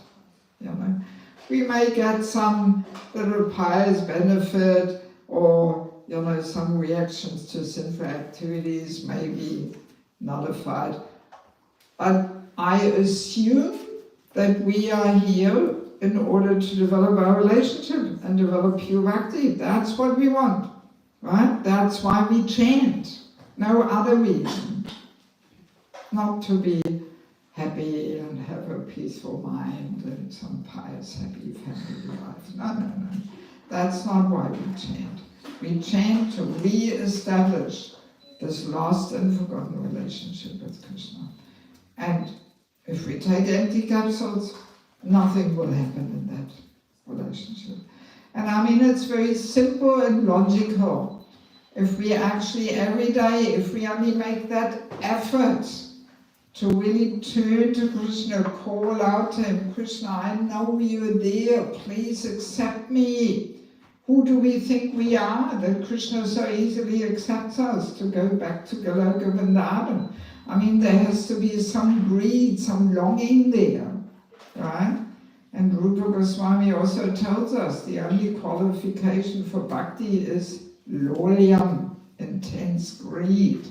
You know, we may get some little pious benefit or, you know, some reactions to sinful activities may be nullified. But I assume that we are here in order to develop our relationship and develop pure bhakti. That's what we want, right? That's why we chant. No other reason. Not to be happy and have a peaceful mind and some pious, happy family life. No, no, no. That's not why we chant. We chant to re-establish this lost and forgotten relationship with Krishna. And if we take empty capsules, nothing will happen in that relationship. And I mean, it's very simple and logical. If we actually every day, if we only make that effort to really turn to Krishna, call out to him, Krishna, I know you're there, please accept me. Who do we think we are that Krishna so easily accepts us to go back to Goloka Vrindavan? I mean, there has to be some greed, some longing there, right? And Rupa Goswami also tells us the only qualification for bhakti is lolyam, intense greed.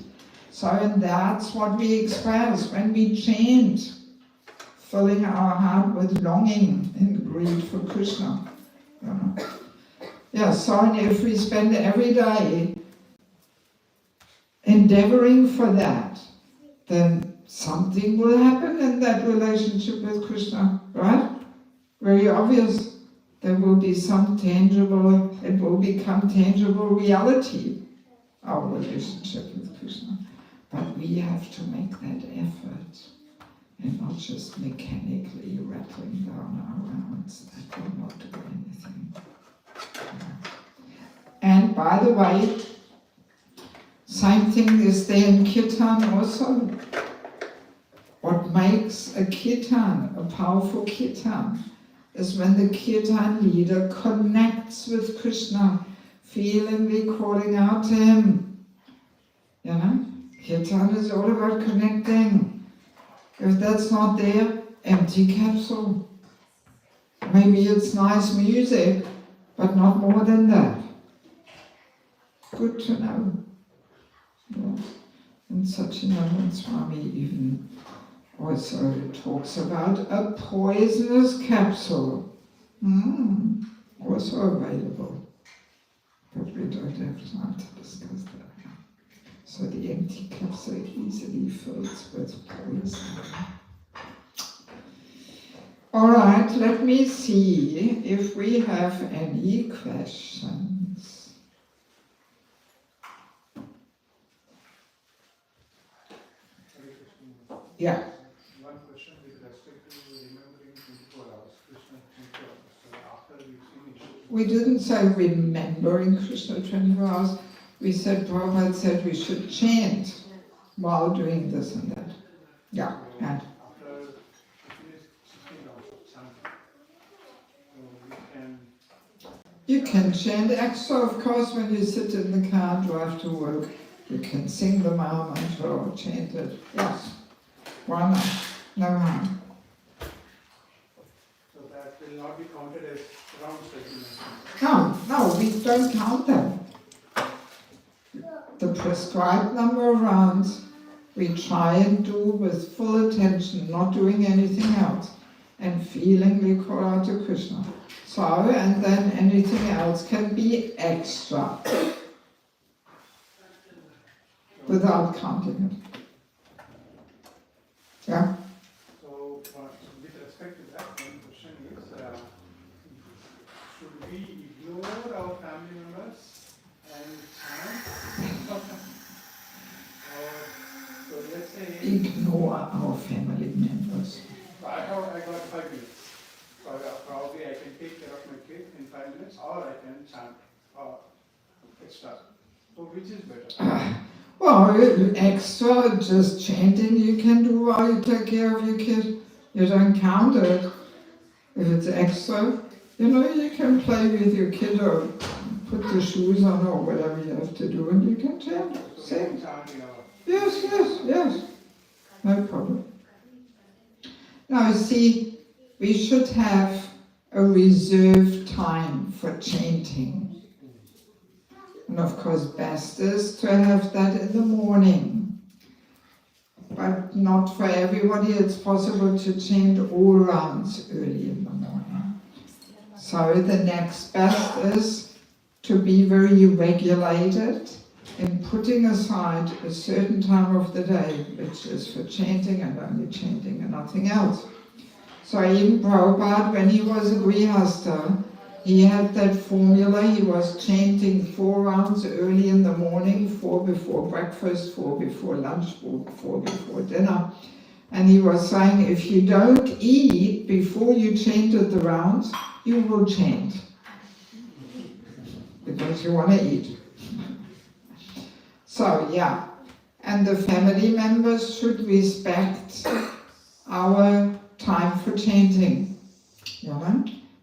So, and that's what we express when we chant, filling our heart with longing and greed for Krishna. You know? Yeah, so and if we spend every day endeavoring for that, then something will happen in that relationship with Krishna, right? Very obvious. There will be some tangible, it will become tangible reality, our relationship with Krishna. But we have to make that effort and not just mechanically rattling down our rounds. That will not do anything. And by the way, same thing is there in Kirtan also. What makes a Kirtan, a powerful Kirtan, is when the Kirtan leader connects with Krishna, feelingly calling out to him. You know, Kirtan is all about connecting. If that's not there, empty capsule. Maybe it's nice music, but not more than that. Good to know. Yeah. And Satyananda Swami even also talks about a poisonous capsule. Also available. But we don't have time to discuss that. So the empty capsule easily fills with poison. Alright, let me see if we have any questions. Yeah. One question with respect to remembering 24 hours, Krishna 24 hours. So after we finish. We didn't say remembering Krishna 24 hours. We said, Prabhupada said we should chant while doing this and that. Yeah. And After we finish 16 hours of chanting, so we can. you can chant extra, of course, when you sit in the car, drive to work. You can sing the Maha Mantra or chant it. Yes. Why not? No harm. So that will not be counted as rounds like you mentioned. No, we don't count them. The prescribed number of rounds we try and do with full attention, not doing anything else, and feeling we call out to Krishna. So, and then anything else can be extra, without counting it. Yeah? So, with respect to that, one question is, should we ignore our family members and chant? Or, so let's say, Ignore our family members. I got 5 minutes. So probably I can take care of my kid in 5 minutes, or I can chant extra. So which is better? Well, extra, just chanting you can do while you take care of your kid. You don't count it. If it's extra, you can play with your kid or put the shoes on or whatever you have to do and you can chant. So we Sing. can chant in our Yes. No problem. Now, see, we should have a reserved time for chanting. And of course, best is to have that in the morning. But not for everybody, it's possible to chant all rounds early in the morning. So the next best is to be very regulated in putting aside a certain time of the day, which is for chanting and only chanting and nothing else. So even Prabhupada, when he was a Grihastha, he had that formula. He was chanting 4 rounds early in the morning, 4 before breakfast, 4 before lunch, 4 before dinner. And he was saying, if you don't eat before you chanted the rounds, you will chant. Because you want to eat. So, yeah. And the family members should respect our time for chanting.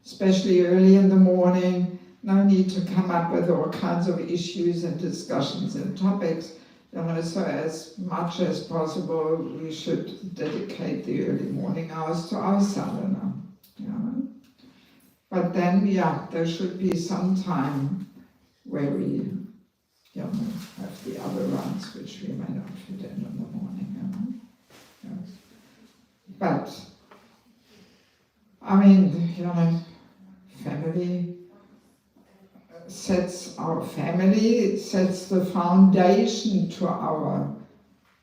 Especially early in the morning, no need to come up with all kinds of issues and discussions and topics. So as much as possible, we should dedicate the early morning hours to our sadhana. But then, there should be some time where we, have the other rounds which we may not fit in the morning. Yes. But family sets the foundation to our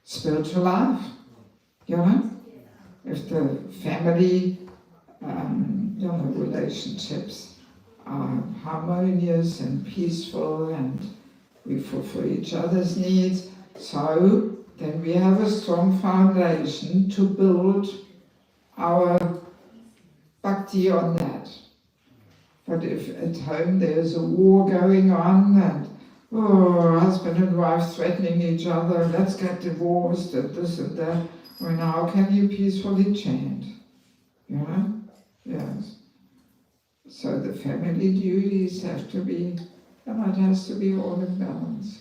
spiritual life. If the family relationships are harmonious and peaceful and we fulfill each other's needs, so then we have a strong foundation to build our bhakti on that. But if at home there's a war going on and husband and wife threatening each other, let's get divorced and this and that, well, how can you peacefully chant? Yes. So the family duties have to be, it has to be all in balance.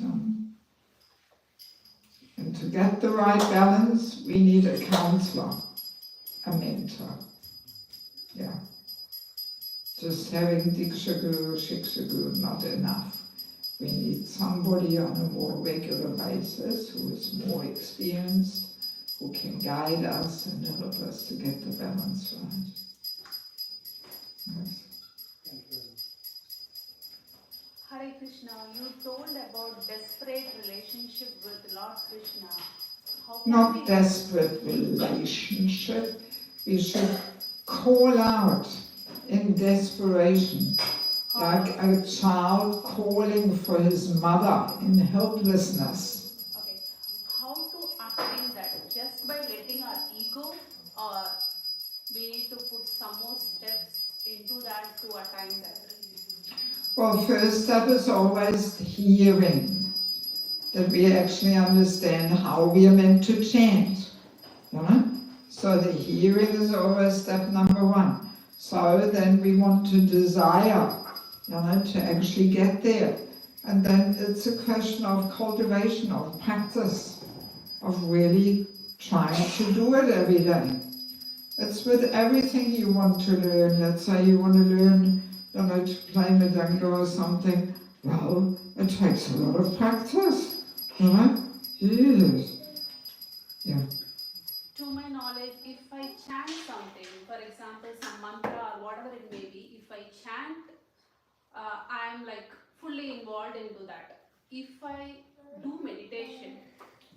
And to get the right balance, we need a counselor, a mentor. Yeah. Just having Diksha Guru, Shiksha Guru, not enough. We need somebody on a more regular basis who is more experienced, who can guide us and help us to get the balance right. Yes. Thank you. Hare Krishna, you told about desperate relationship with Lord Krishna. How can Not we... desperate relationship. We should call out in desperation, like a child calling for his mother in helplessness. Okay, how to attain that? Just by letting our ego, or we need to put some more steps into that to attain that? Well, first step is always hearing, that we actually understand how we are meant to chant. So the hearing is always step number 1. So then we want to desire, to actually get there. And then it's a question of cultivation, of practice, of really trying to do it every day. It's with everything you want to learn. Let's say you want to learn, to play Mridanga or something. Well, it takes a lot of practice, Yes. Yeah. To my knowledge, if I chant something, for example, some mantra or whatever it may be, if I chant, I am like fully involved into that. If I do meditation,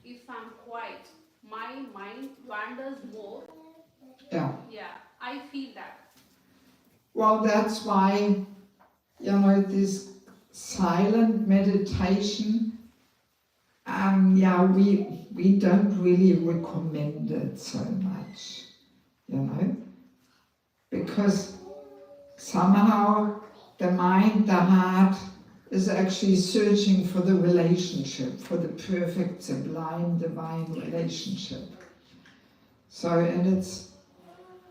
if I'm quiet, my mind wanders more. Yeah. Yeah, I feel that. Well, that's why, this silent meditation, we don't really recommend it so much, because somehow the mind, the heart, is actually searching for the relationship, for the perfect, sublime, divine relationship. So, and it's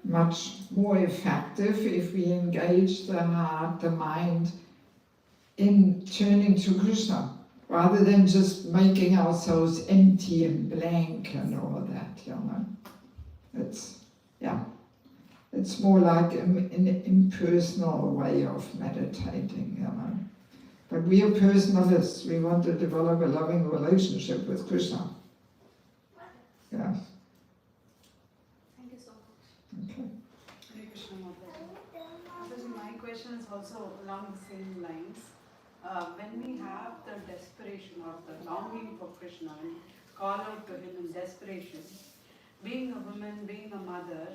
much more effective if we engage the heart, the mind, in turning to Krishna, rather than just making ourselves empty and blank and all that, It's more like an impersonal way of meditating, But we are personalists. We want to develop a loving relationship with Krishna. Yes. Thank you so much. Okay. Hare Krishna Mataji. Mataji, my question is also along the same lines. When we have the desperation or the longing for Krishna and call out to him in desperation, being a woman, being a mother,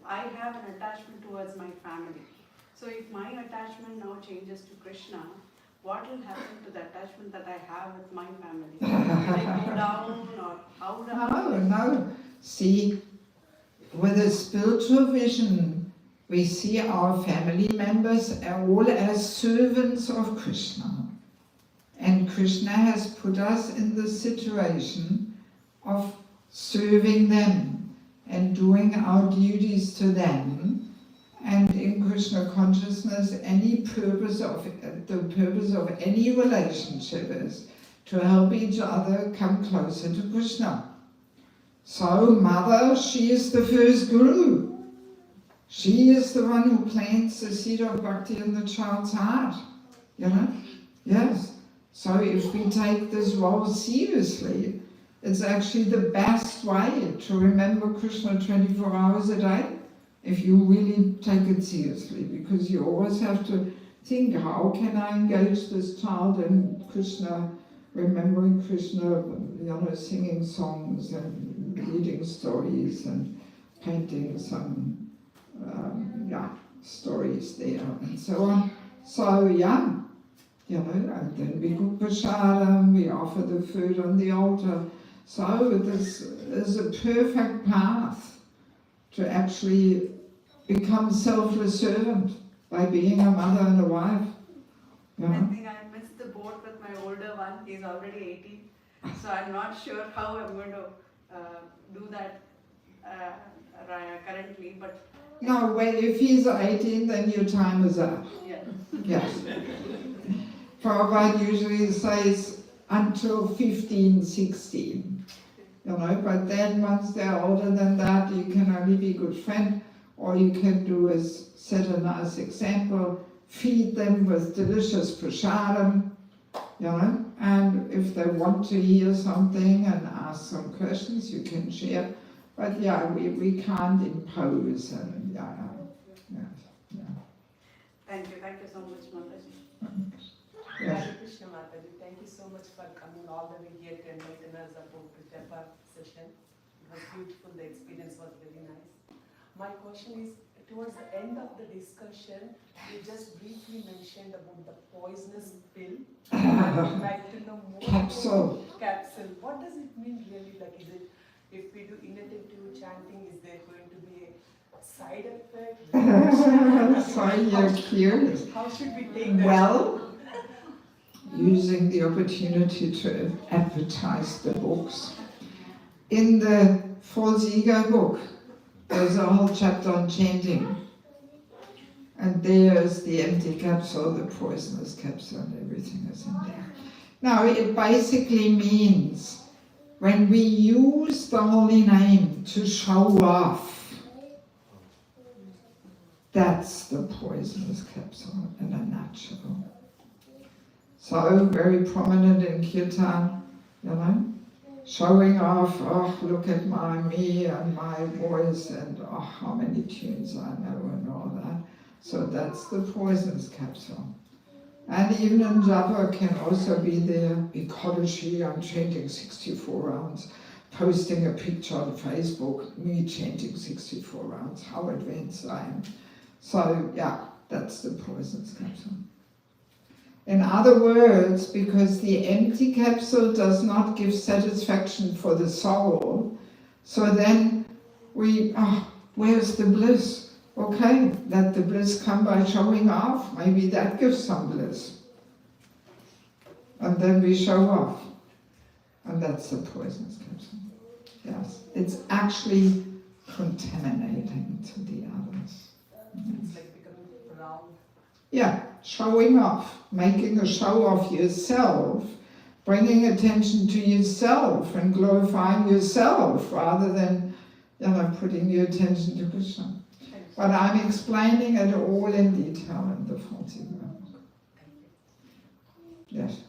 I have an attachment towards my family. So if my attachment now changes to Krishna, what will happen to the attachment that I have with my family? Will I go down or how do I? No. See, with a spiritual vision, we see our family members all as servants of Krishna. And Krishna has put us in the situation of serving them and doing our duties to them. And in Krishna consciousness, the purpose of any relationship is to help each other come closer to Krishna. So, mother, she is the first guru. She is the one who plants the seed of bhakti in the child's heart. Yes. So if we take this role seriously, it's actually the best way to remember Krishna 24 hours a day, if you really take it seriously, because you always have to think, how can I engage this child in Krishna, remembering Krishna, singing songs and reading stories and painting some stories there and so on. So and then we cook prasadam, we offer the food on the altar. So this is a perfect path to actually become selfless servant by being a mother and a wife. I think I missed the boat with my older one. He's already 18, so I'm not sure how I'm going to do that currently. But no, well, if he's 18, then your time is up. yeah. Yes. Prabhupada usually says until 15, 16. But then once they're older than that, you can only be a good friend. All you can do is set a nice example, feed them with delicious prasadam, and if they want to hear something and ask some questions, you can share. But we can't impose and Thank you so much, Mataji. Yes. Hare Krishna Mataji, thank you so much for coming all the way here to enlighten us about the Japa session. It was beautiful, the experience was very nice. My question is, towards the end of the discussion, you just briefly mentioned about the poisonous pill. I would like to know more Capsule. about capsule. What does it mean really? Like, is it, if we do inattentive chanting, is there going to be a side effect? Sorry, you're curious. How should we take that? Well, using the opportunity to advertise the books. In the False Ego book, there's a whole chapter on chanting. And there's the empty capsule, the poisonous capsule, and everything is in there. Now, it basically means when we use the holy name to show off, that's the poisonous capsule in a nutshell. So, very prominent in Kirtan, you know, showing off, oh, look at me and my voice, and oh, how many tunes I know and all that. So that's the poisonous capsule. And even in japa can also be there, ecology, I'm chanting 64 rounds, posting a picture on Facebook, me chanting 64 rounds, how advanced I am. So yeah, that's the poisonous capsule. In other words, because the empty capsule does not give satisfaction for the soul, so then we, where's the bliss? Okay, let the bliss come by showing off. Maybe that gives some bliss. And then we show off. And that's the poisonous capsule. Yes, it's actually contaminating to the others. It's like becoming proud. Yeah, showing off, making a show of yourself, bringing attention to yourself and glorifying yourself rather than, putting your attention to Krishna. But I'm explaining it all in detail in the 40 book. Yes.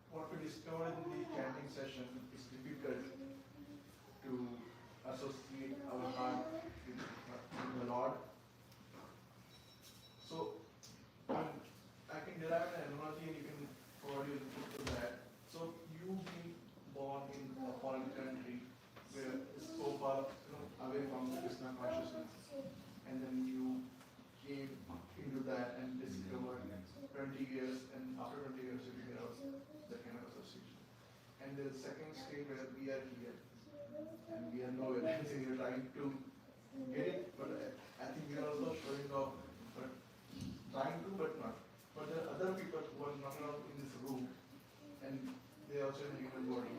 What we discovered in the chanting session is difficult to associate our heart with the Lord. So I can derive an analogy and you can forward you to that. So you being born in a foreign country where it's so far away from the Krishna consciousness, and then you came into that and discovered 20 years, and after 20 years you figure out that kind of association. And the second stage where we are here, and we are nowhere, and you're trying to get it, but I think we are also showing off, but trying to, but not. But there are other people who are not around in this room, and they are also in a human body,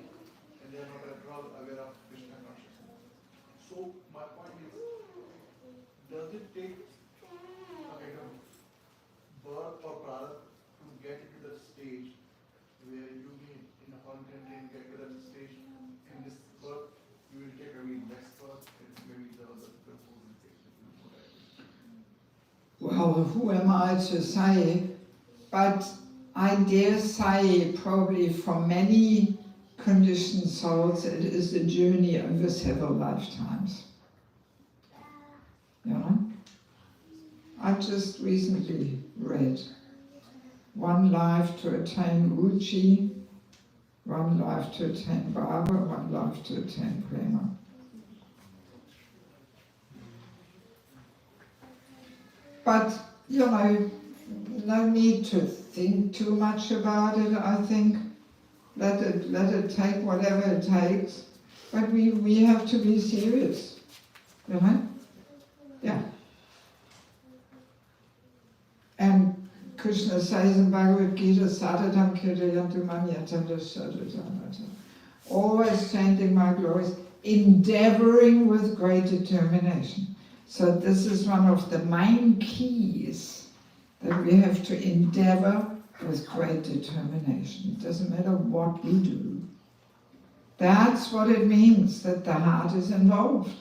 and they are not at all aware of Krishna consciousness. So my point is, does it take a kind of birth or prarabdha to get into that stage where you be in a foreign country and get to that stage? In this birth, you will take maybe next birth, and maybe the other birth will take. Well, who am I to say? But I dare say probably for many conditioned souls, it is a journey over several lifetimes. I just recently read one life to attain ruchi, one life to attain bhava, one life to attain prema. But, no need to think too much about it, I think. Let it take whatever it takes, but we have to be serious, Yeah. And Krishna says in Bhagavad Gita, Satatam Kirtayantu Manyatam Dasadatanata. Always chanting my glories, endeavoring with great determination. So this is one of the main keys, that we have to endeavor with great determination. It doesn't matter what we do. That's what it means, that the heart is involved,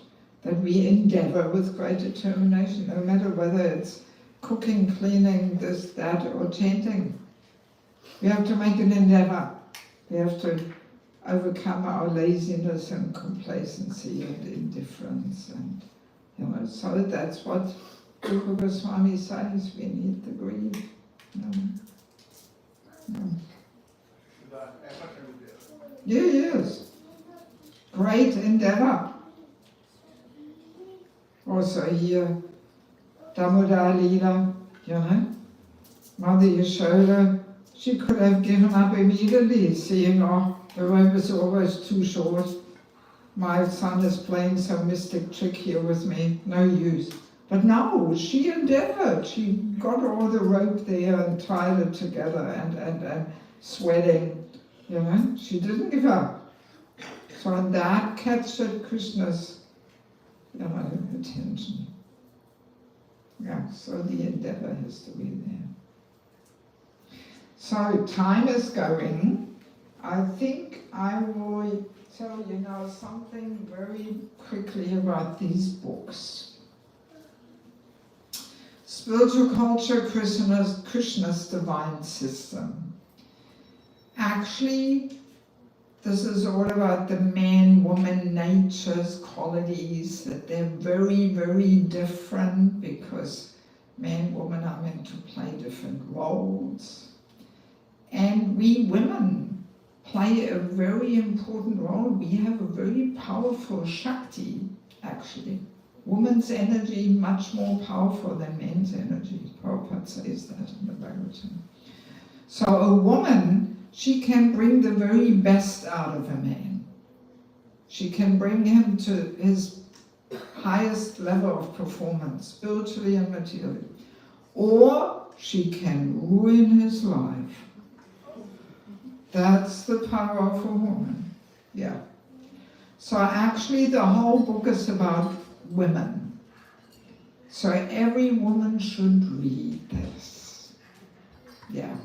that we endeavor with great determination, no matter whether it's cooking, cleaning, this, that, or chanting. We have to make an endeavor. We have to overcome our laziness and complacency and indifference, and so that's what Rupa Goswami says, we need the greed. Yes. Great endeavor. Also here, Damodar Leela, Mother Yashoda, she could have given up immediately, seeing, the rope is always too short. My son is playing some mystic trick here with me, no use. But no, she endeavored. She got all the rope there and tied it together and sweating, She didn't give up. So in that captured Krishna's, attention. Yeah, so the endeavor has to be there. So time is going. I think I will tell you now something very quickly about these books. Spiritual Culture, Krishna's Divine System. Actually, this is all about the man-woman nature's qualities, that they're very, very different because man and woman are meant to play different roles. And we women play a very important role. We have a very powerful Shakti, actually. Woman's energy much more powerful than men's energy. Prabhupada says that in the Bhagavatam. So a woman, she can bring the very best out of a man. She can bring him to his highest level of performance, spiritually and materially. Or she can ruin his life. That's the power of a woman. Yeah. So actually the whole book is about women. So every woman should read this. Yeah.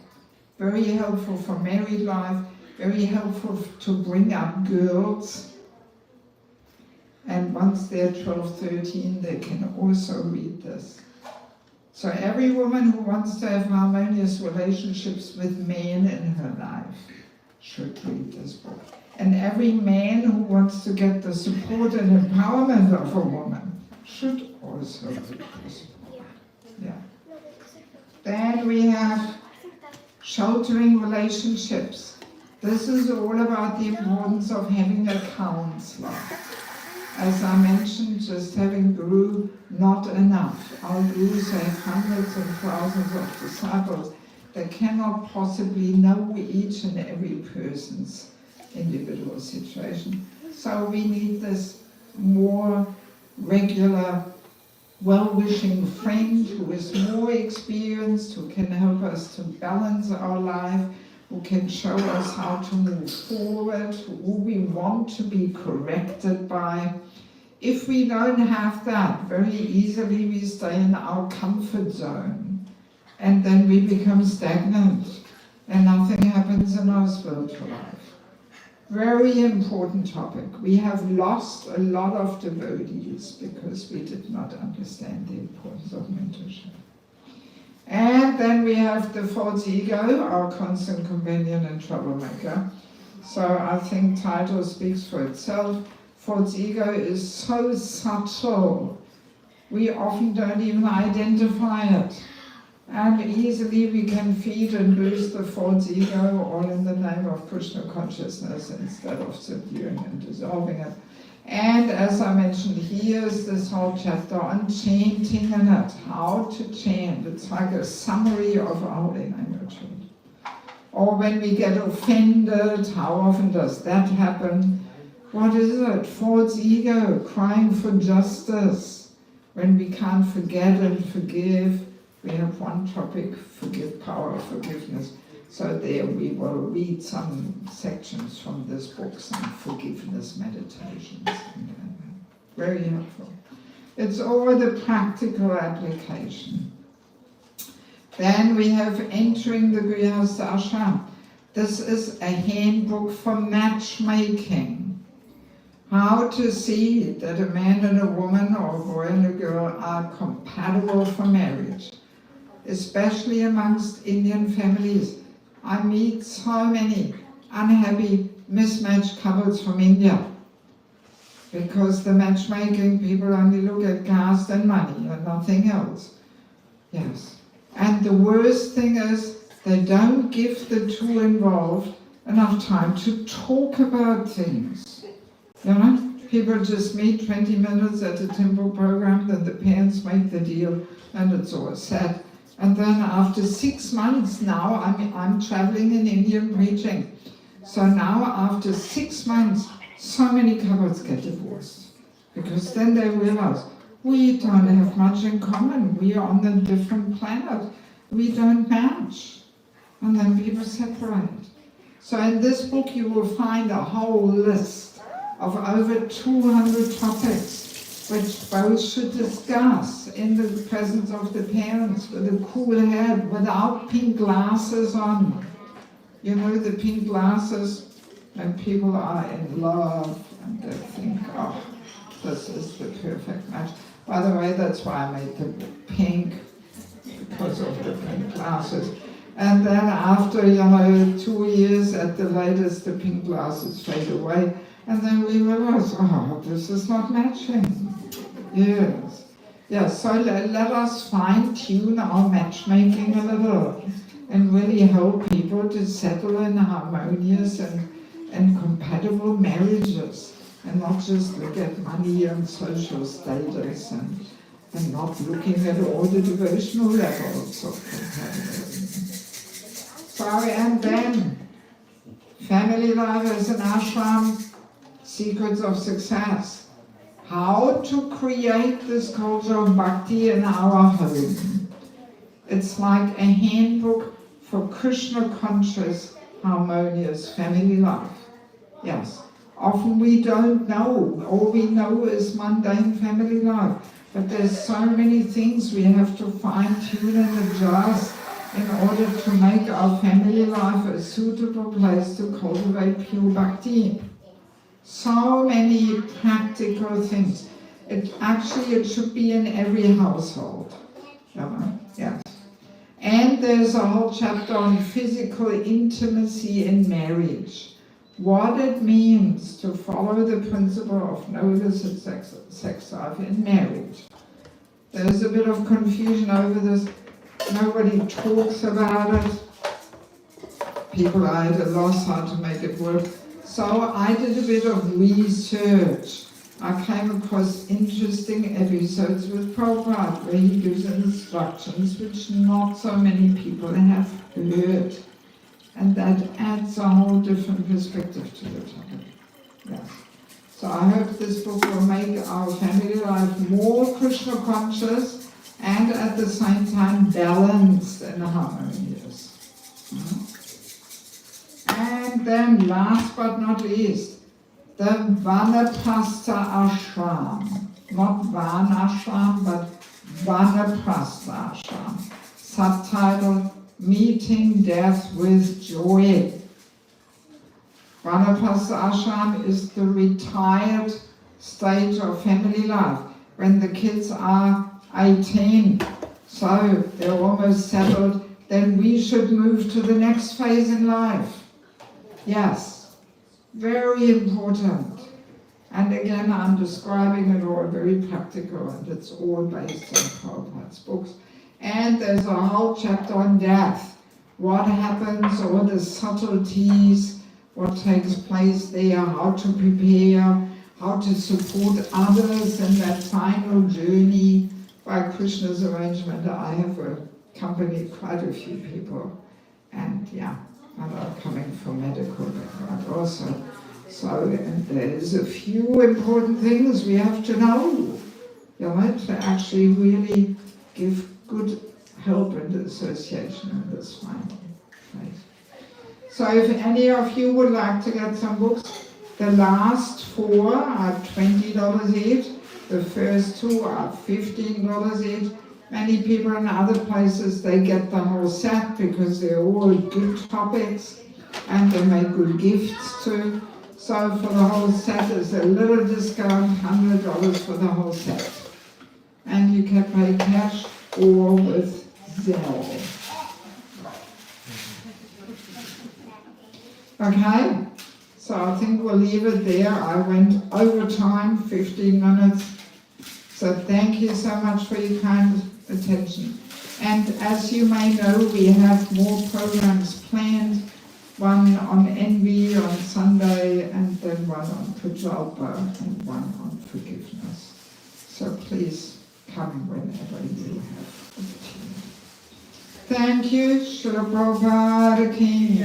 Very helpful for married life, very helpful to bring up girls. And once they're 12, 13, they can also read this. So every woman who wants to have harmonious relationships with men in her life should read this book. And every man who wants to get the support and empowerment of a woman should also read this book. Yeah. Then we have Sheltering Relationships. This is all about the importance of having a counselor. As I mentioned, just having Guru, not enough. Our Gurus have hundreds and thousands of disciples. They cannot possibly know each and every person's individual situation. So we need this more regular, well-wishing friend who is more experienced, who can help us to balance our life, who can show us how to move forward, who we want to be corrected by. If we don't have that, very easily we stay in our comfort zone, and then we become stagnant, and nothing happens in our spiritual life. Very important topic. We have lost a lot of devotees because we did not understand the importance of mentorship. And then we have the false ego, our constant companion and troublemaker. So I think title speaks for itself. False ego is so subtle, we often don't even identify it. And easily we can feed and boost the false ego all in the name of Krishna consciousness instead of subduing and dissolving it. And as I mentioned, here's this whole chapter on chanting in it, how to chant. It's like a summary of our holy name retreat. Or when we get offended, how often does that happen? What is it? False ego, crying for justice. When we can't forget and forgive, we have one topic, forgive, power of forgiveness. So there we will read some sections from this book, some forgiveness meditations. Very helpful. It's all the practical application. Then we have Entering the Grihastha Ashram. This is a handbook for matchmaking. How to see that a man and a woman or a boy and a girl are compatible for marriage. Especially amongst Indian families. I meet so many unhappy, mismatched couples from India because the matchmaking people only look at caste and money and nothing else. Yes. And the worst thing is they don't give the two involved enough time to talk about things. You know, people just meet 20 minutes at a temple program, then the parents make the deal and it's all set. And then after 6 months now, I'm traveling in India preaching. So now after 6 months, so many couples get divorced. Because then they realize, we don't have much in common. We are on a different planet. We don't match. And then people separate. So in this book you will find a whole list of over 200 topics which both should discuss in the presence of the parents with a cool head, without pink glasses on. You know the pink glasses when people are in love and they think, oh, this is the perfect match. By the way, that's why I made the pink, because of the pink glasses. And then after, 2 years at the latest, the pink glasses fade away. And then we realize, oh, this is not matching. Yes. Yes, so let us fine-tune our matchmaking a little and really help people to settle in harmonious and compatible marriages, and not just look at money and social status and not looking at all the devotional levels of compatibility. So, and then, family life as an ashram, secrets of success. How to create this culture of bhakti in our home. It's like a handbook for Krishna-conscious, harmonious family life. Yes. Often we don't know. All we know is mundane family life. But there's so many things we have to fine-tune and adjust in order to make our family life a suitable place to cultivate pure bhakti. So many practical things. It should be in every household. Yes. And there's a whole chapter on physical intimacy in marriage. What it means to follow the principle of no illicit sex life in marriage. There's a bit of confusion over this. Nobody talks about it. People are at a loss how to make it work. So I did a bit of research. I came across interesting episodes with Prabhupada where he gives instructions which not so many people have heard. And that adds a whole different perspective to the topic. Yes. So I hope this book will make our family life more Krishna conscious and at the same time balanced and harmonious. And then last but not least, the Vanaprastha Ashram. Not Vanashram, but Vanaprastha Ashram. Subtitle, Meeting Death with Joy. Vanaprastha Ashram is the retired stage of family life when the kids are 18, so they're almost settled. Then we should move to the next phase in life. Yes, very important. And again, I'm describing it all very practical, and it's all based on Prabhupada's books. And there's a whole chapter on death. What happens, all the subtleties, what takes place there, how to prepare, how to support others in that final journey. By Krishna's arrangement, I have accompanied quite a few people, and are coming from medical background also. So there's a few important things we have to know, to actually really give good help and association in this final phase. So if any of you would like to get some books, the last 4 are $20 each. The first 2 are $15 each. Many people in other places, they get the whole set because they're all good topics and they make good gifts too. So for the whole set is a little discount, $100 for the whole set. And you can pay cash or with Zelle. Okay? So I think we'll leave it there. I went over time, 15 minutes. So thank you so much for your kind attention. And as you may know, we have more programs planned. One on envy on Sunday, and then one on Prajalpa, and one on forgiveness. So please come whenever you have opportunity. Thank you, Srila Prabhupada Ki.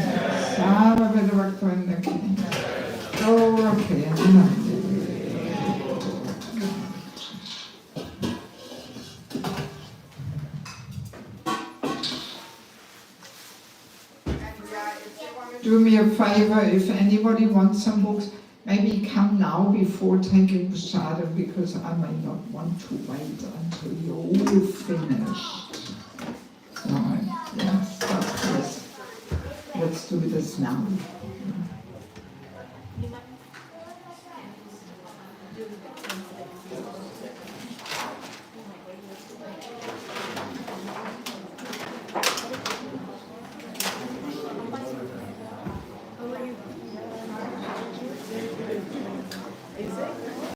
Sarvabhita Bhaktivinoda Ki. Gaura Priyananda. Do me a favor, if anybody wants some books, maybe come now before taking prasadam, because I may not want to wait until you're all finished. Right, yes, but yes, let's do this now.